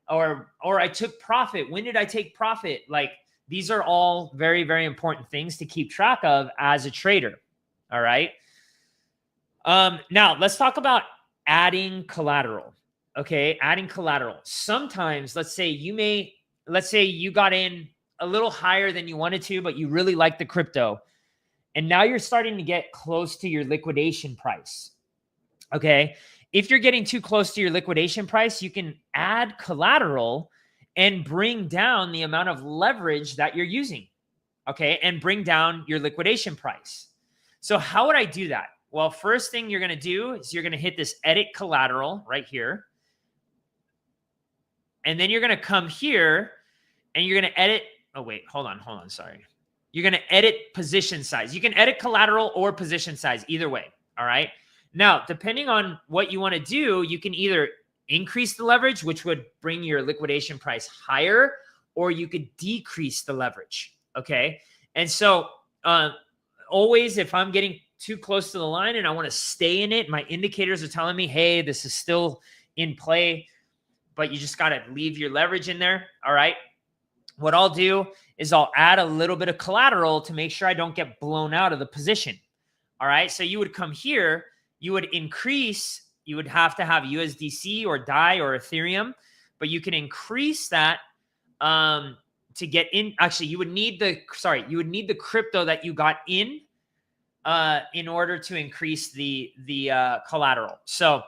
Or I took profit. When did I take profit? Like, these are all very, very important things to keep track of as a trader. All right. Now let's talk about adding collateral. Okay. Adding collateral. Sometimes, let's say you got in a little higher than you wanted to, but you really like the crypto. And now you're starting to get close to your liquidation price. Okay. If you're getting too close to your liquidation price, you can add collateral and bring down the amount of leverage that you're using. Okay. And bring down your liquidation price. So how would I do that? Well, first thing you're going to do is you're going to hit this edit collateral right here. And then you're going to come here and you're going to edit. Oh, wait, hold on. Sorry. You're going to edit position size. You can edit collateral or position size, either way. All right. Now, depending on what you want to do, you can either increase the leverage, which would bring your liquidation price higher, or you could decrease the leverage. Okay. And so always, if I'm getting too close to the line and I want to stay in it, my indicators are telling me, hey, this is still in play. but you just got to leave your leverage in there. All right. What I'll do is I'll add a little bit of collateral to make sure I don't get blown out of the position. All right. So you would come here, you would increase, you would have to have USDC or DAI or Ethereum, but you can increase that to get in. Actually, you would need the crypto that you got in order to increase the collateral. So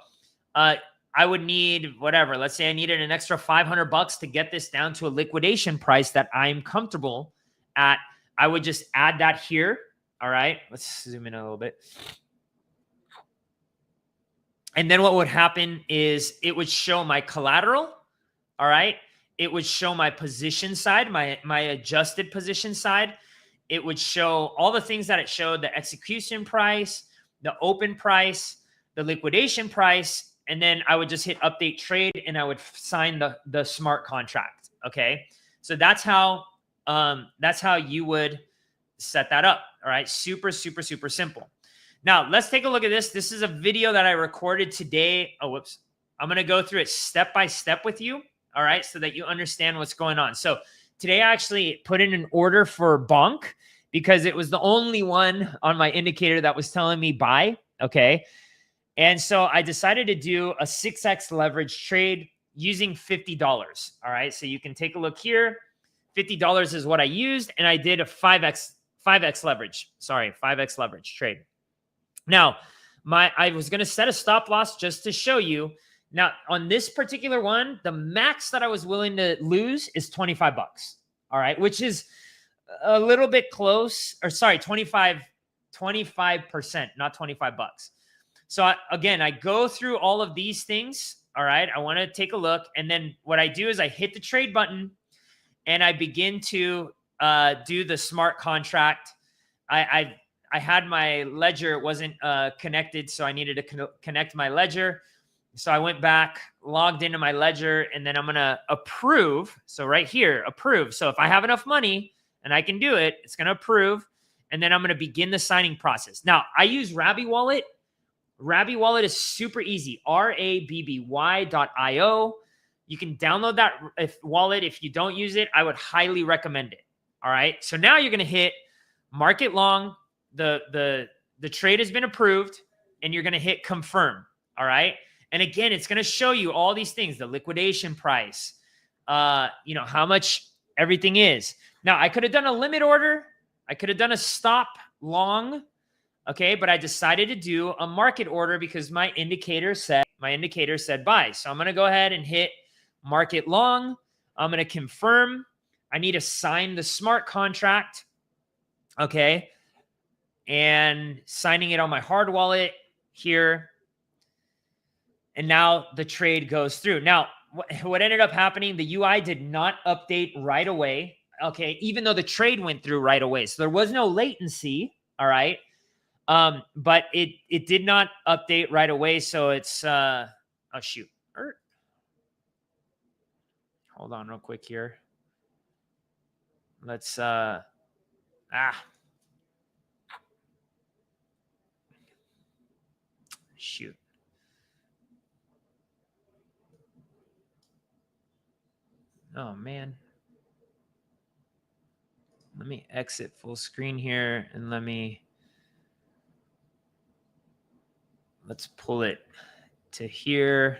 I would need whatever. Let's say I needed an extra $500 to get this down to a liquidation price that I'm comfortable at. I would just add that here. All right, let's zoom in a little bit. And then what would happen is it would show my collateral. All right, it would show my position side, my adjusted position side. It would show all the things that it showed: the execution price, the open price, the liquidation price. And then I would just hit update trade and I would sign the smart contract. Okay. So that's how you would set that up. All right. Super, super, super simple. Now let's take a look at this. This is a video that I recorded today. Oh, whoops. I'm going to go through it step by step with you. All right. So that you understand what's going on. So today I actually put in an order for Bonk because it was the only one on my indicator that was telling me buy. Okay. And so I decided to do a 6x leverage trade using $50. All right. So you can take a look here. $50 is what I used. And I did a 5x leverage. Sorry, 5x leverage trade. Now, I was going to set a stop loss just to show you. Now, on this particular one, the max that I was willing to lose is $25. All right. Which is a little bit close. Or sorry, 25%, not $25. So again, I go through all of these things. All right. I want to take a look. And then what I do is I hit the trade button and I begin to do the smart contract. I had my ledger. It wasn't connected. So I needed to connect my ledger. So I went back, logged into my ledger, and then I'm going to approve. So right here, approve. So if I have enough money and I can do it, it's going to approve. And then I'm going to begin the signing process. Now I use Rabby Wallet. Rabby Wallet is super easy. rabby.io. You can download that wallet. If you don't use it, I would highly recommend it. All right. So now you're going to hit market long. The trade has been approved and you're going to hit confirm. All right. And again, it's going to show you all these things, the liquidation price, how much everything is. Now I could have done a limit order. I could have done a stop long. Okay, but I decided to do a market order because my indicator said buy. So I'm going to go ahead and hit market long. I'm going to confirm. I need to sign the smart contract. Okay, and signing it on my hard wallet here. And now the trade goes through. Now, what ended up happening, the UI did not update right away. Okay, even though the trade went through right away. So there was no latency. All right. But it did not update right away. So it's, oh shoot. Hold on real quick here. Let's, shoot. Oh man. Let me exit full screen here and let's pull it to here.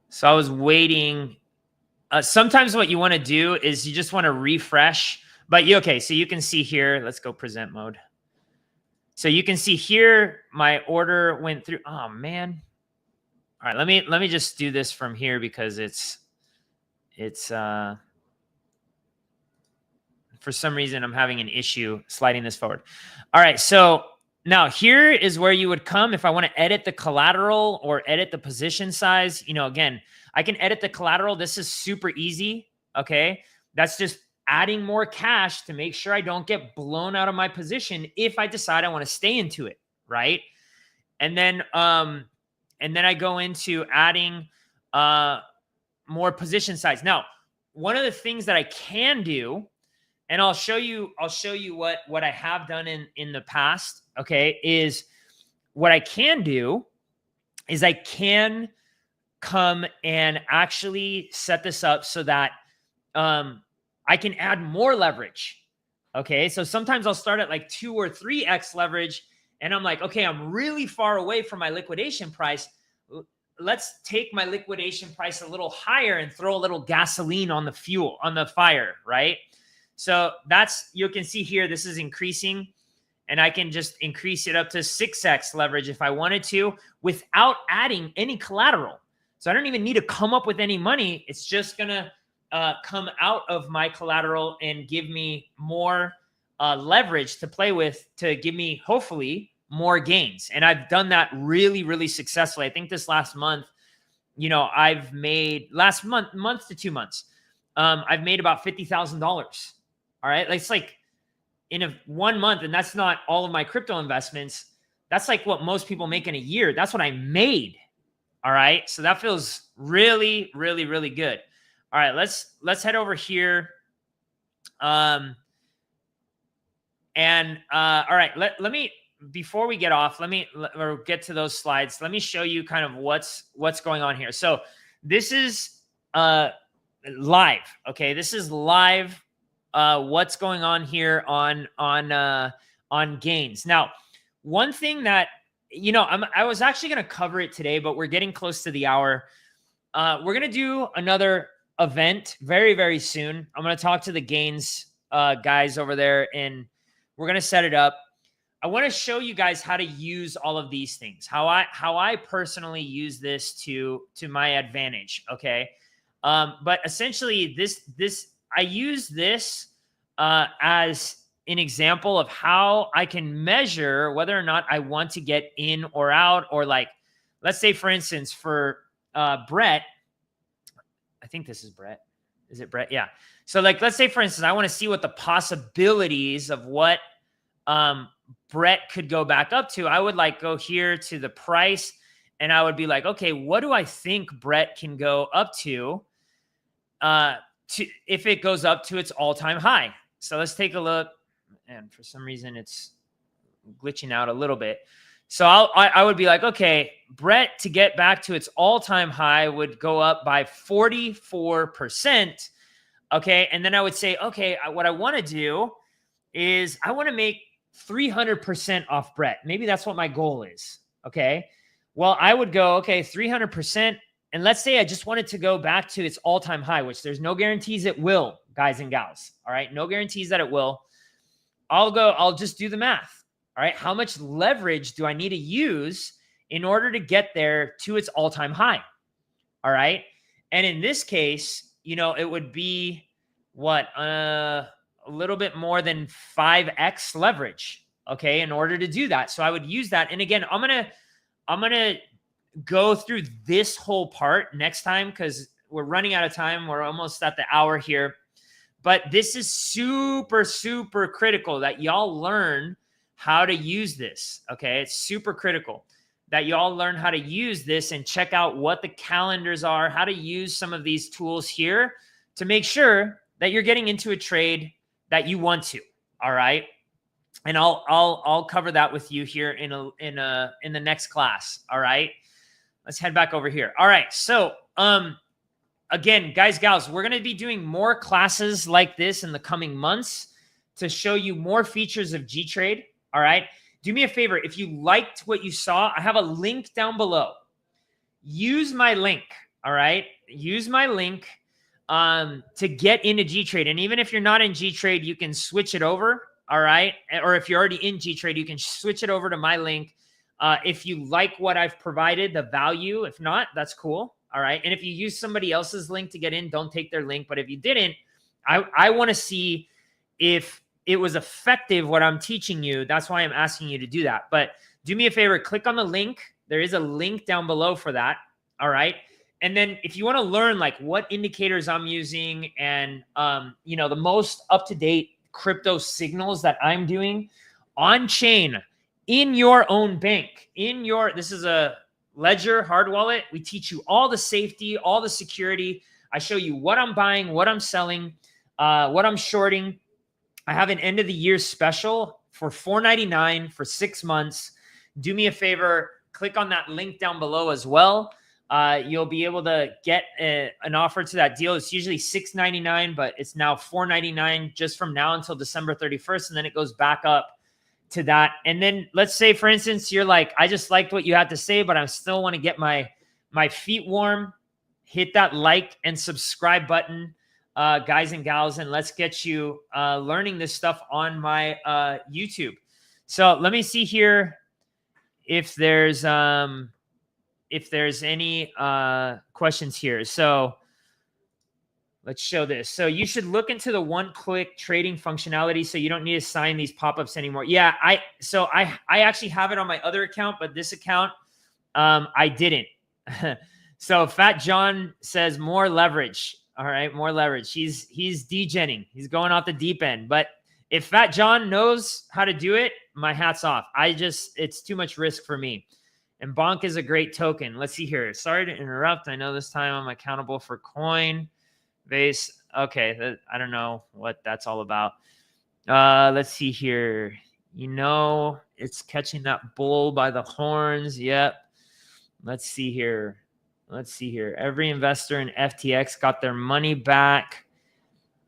So I was waiting. Sometimes what you want to do is you just want to refresh. But okay, so you can see here. Let's go present mode. So you can see here my order went through. Oh man. All right, let me just do this from here because it's for some reason I'm having an issue sliding this forward. All right, so now here is where you would come if I want to edit the collateral or edit the position size. Again, I can edit the collateral. This is super easy. Okay, that's just adding more cash to make sure I don't get blown out of my position if I decide I want to stay into it, right? And then I go into adding more position size. Now, one of the things that I can do, and I'll show you what I have done in the past, okay, is what I can do is I can come and actually set this up so that I can add more leverage. Okay. So sometimes I'll start at like 2 or 3x leverage and I'm like, okay, I'm really far away from my liquidation price. Let's take my liquidation price a little higher and throw a little gasoline on the fire, right? So you can see here, this is increasing, and I can just increase it up to 6x leverage if I wanted to without adding any collateral. So I don't even need to come up with any money. It's just going to come out of my collateral and give me more leverage to play with to give me, hopefully, more gains. And I've done that really, really successfully. I think this last month, I've made month to 2 months, I've made about $50,000. All right. It's like in 1 month, and that's not all of my crypto investments. That's like what most people make in a year. That's what I made. All right. So that feels really, really, really good. All right. Let's head over here. All right. Let me, before we get off, or get to those slides, let me show you kind of what's going on here. So this is live. Okay. This is live. What's going on here on gains. Now, one thing that, I was actually going to cover it today, but we're getting close to the hour. We're going to do another event very, very soon. I'm going to talk to the gains guys over there, and we're going to set it up. I want to show you guys how to use all of these things, how I personally use this to my advantage. Okay. But essentially I use this as an example of how I can measure whether or not I want to get in or out, or like, let's say for instance, for Brett, I think this is Brett. Is it Brett? Yeah. So like, let's say for instance, I want to see what the possibilities of what Brett could go back up to. I would like go here to the price, and I would be like, okay, what do I think Brett can go up to if it goes up to its all-time high? So let's take a look. And for some reason it's glitching out a little bit. So I would be like, okay, Brett to get back to its all-time high would go up by 44%. Okay. And then I would say, okay, what I want to do is I want to make 300% off Brett. Maybe that's what my goal is. Okay. Well, I would go, okay, 300%. And let's say I just wanted to go back to its all-time high, which there's no guarantees it will, guys and gals. All right. No guarantees that it will. I'll just do the math. All right. How much leverage do I need to use in order to get there to its all-time high? All right. And in this case, it would be what, a little bit more than 5x leverage. Okay. In order to do that. So I would use that. And again, I'm going to go through this whole part next time, because we're running out of time. We're almost at the hour here, but this is super, super critical that y'all learn how to use this. Okay. It's super critical that y'all learn how to use this and check out what the calendars are, how to use some of these tools here to make sure that you're getting into a trade that you want to. All right. And I'll cover that with you here in the next class. All right. Let's head back over here. All right. So, again, guys, gals, we're going to be doing more classes like this in the coming months to show you more features of gTrade. All right. Do me a favor. If you liked what you saw, I have a link down below. Use my link. All right. Use my link to get into gTrade. And even if you're not in gTrade, you can switch it over. All right. Or if you're already in gTrade, you can switch it over to my link. If you like what I've provided, the value. If not, that's cool. All right. And if you use somebody else's link to get in, don't take their link. But if you didn't, I want to see if it was effective, what I'm teaching you. That's why I'm asking you to do that. But do me a favor, click on the link. There is a link down below for that. All right. And then if you want to learn like what indicators I'm using and, the most up-to-date crypto signals that I'm doing on chain in your own bank, this is a Ledger hard wallet. We teach you all the safety, all the security. I show you what I'm buying, what I'm selling, what I'm shorting. I have an end of the year special for $4.99 for 6 months. Do me a favor, click on that link down below as well. you'll be able to get an offer to that deal. It's usually $6.99, but it's now $4.99 just from now until December 31st. And then it goes back up to that. And then let's say, for instance, you're like, I just liked what you had to say, but I still want to get my feet warm. Hit that like and subscribe button, guys and gals, and let's get you learning this stuff on my YouTube. So let me see here if there's any questions here. So let's show this. So you should look into the one-click trading functionality so you don't need to sign these pop-ups anymore. Yeah, I actually have it on my other account, but this account, I didn't. So Fat John says more leverage. All right, more leverage. He's degenning. He's going off the deep end. But if Fat John knows how to do it, my hat's off. It's too much risk for me. And Bonk is a great token. Let's see here. Sorry to interrupt. I know this time I'm accountable for Coinbase. Okay, I don't know what that's all about. Let's see here. It's catching that bull by the horns. Yep. Let's see here. Every investor in FTX got their money back.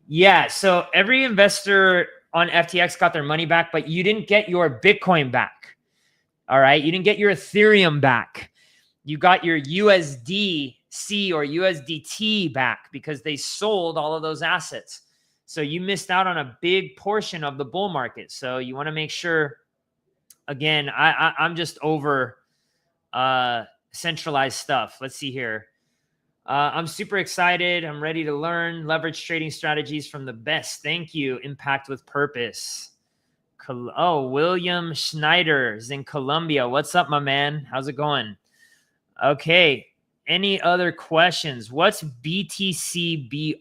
Yeah, so every investor on FTX got their money back, but you didn't get your Bitcoin back. All right, you didn't get your Ethereum back. You got your USDC or USDT back because they sold all of those assets. So you missed out on a big portion of the bull market. So you want to make sure, again, I'm just over centralized stuff. Let's see here. I'm super excited. I'm ready to learn leverage trading strategies from the best. Thank you. Impact with purpose. Oh, William Schneider is in Colombia. What's up, my man? How's it going? Okay. Any other questions? What's BTCBR?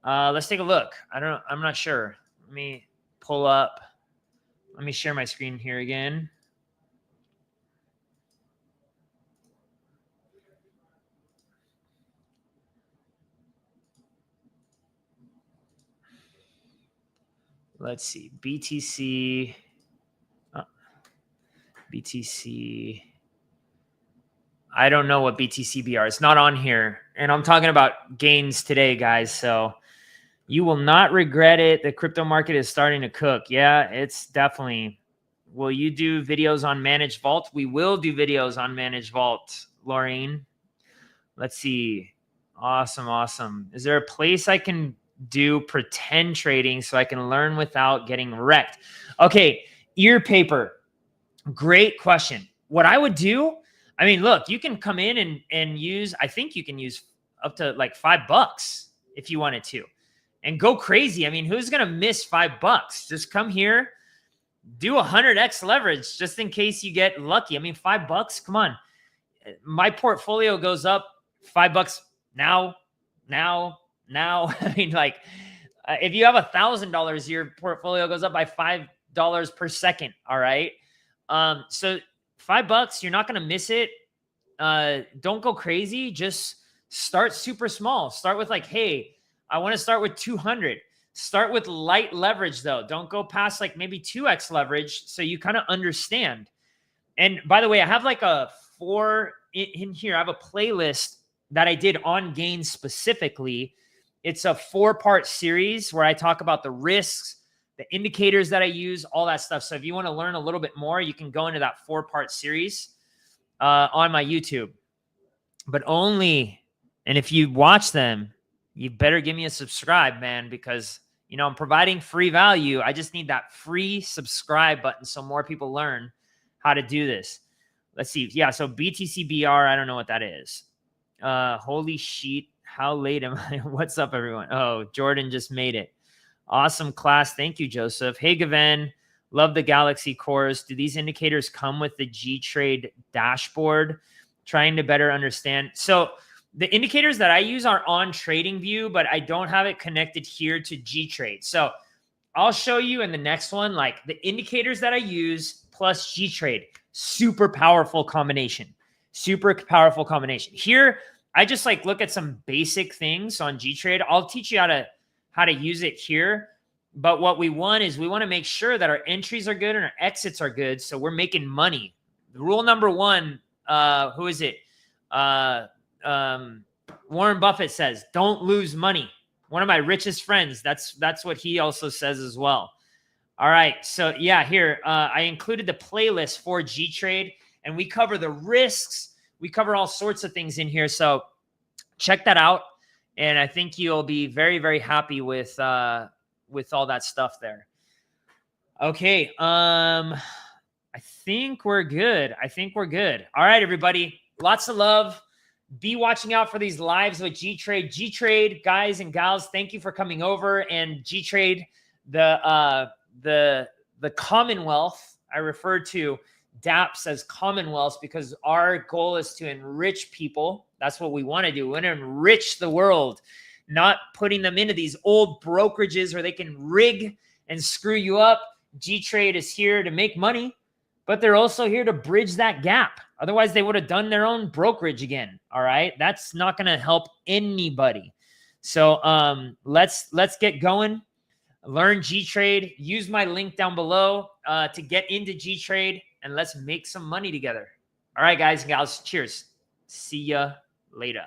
Let's take a look. I'm not sure. Let me pull up. Let me share my screen here again. Let's see. BTC. I don't know what BTCBR is. It's not on here. And I'm talking about gains today, guys. So you will not regret it. The crypto market is starting to cook. Yeah, it's definitely. Will you do videos on Managed Vault? We will do videos on Managed Vault, Laureen. Let's see. Awesome. Is there a place I can do pretend trading so I can learn without getting wrecked? Okay, ear paper. Great question. What I would do, I mean, look, you can come in and use, I think you can use up to like $5 if you wanted to and go crazy. I mean, who's going to miss $5? Just come here, do 100x leverage just in case you get lucky. I mean, $5, come on. My portfolio goes up $5 now. I mean, like, if you have $1,000, your portfolio goes up by $5 per second. All right. So $5, you're not going to miss it. Don't go crazy. Just start super small. Start with like, hey, I want to start with 200. Start with light leverage though. Don't go past like maybe 2x leverage. So you kind of understand. And by the way, I have like in here, I have a playlist that I did on gains specifically. It's a 4-part series where I talk about the risks, the indicators that I use, all that stuff. So if you want to learn a little bit more, you can go into that 4-part series on my YouTube. But and if you watch them, you better give me a subscribe, man, because, I'm providing free value. I just need that free subscribe button so more people learn how to do this. Let's see. Yeah, so BTCBR, I don't know what that is. Holy shit. How late am I? What's up, everyone? Oh, Jordan just made it. Awesome class. Thank you, Joseph. Hey, Gaven. Love the Galaxy course. Do these indicators come with the gTrade dashboard? Trying to better understand. So the indicators that I use are on TradingView, but I don't have it connected here to gTrade. So I'll show you in the next one, like the indicators that I use plus gTrade. Super powerful combination. Here, I just like look at some basic things on gTrade. I'll teach you how to use it here. But what we want to make sure that our entries are good and our exits are good. So we're making money. Rule number one, who is it? Warren Buffett says, don't lose money. One of my richest friends, that's what he also says as well. All right. So yeah, here, I included the playlist for gTrade, and we cover the risks. We cover all sorts of things in here. So check that out. And I think you'll be very, very happy with all that stuff there. Okay. I think we're good. All right, everybody. Lots of love. Be watching out for these lives with gTrade. gTrade, guys and gals, thank you for coming over. And gTrade, the Commonwealth, I refer to dApps as Commonwealths because our goal is to enrich people. That's what we want to do. We want to enrich the world, not putting them into these old brokerages where they can rig and screw you up. gTrade is here to make money, but they're also here to bridge that gap. Otherwise, they would have done their own brokerage again. All right. That's not going to help anybody. So let's get going. Learn gTrade. Use my link down below to get into gTrade, and let's make some money together. All right, guys and gals. Cheers. See ya later.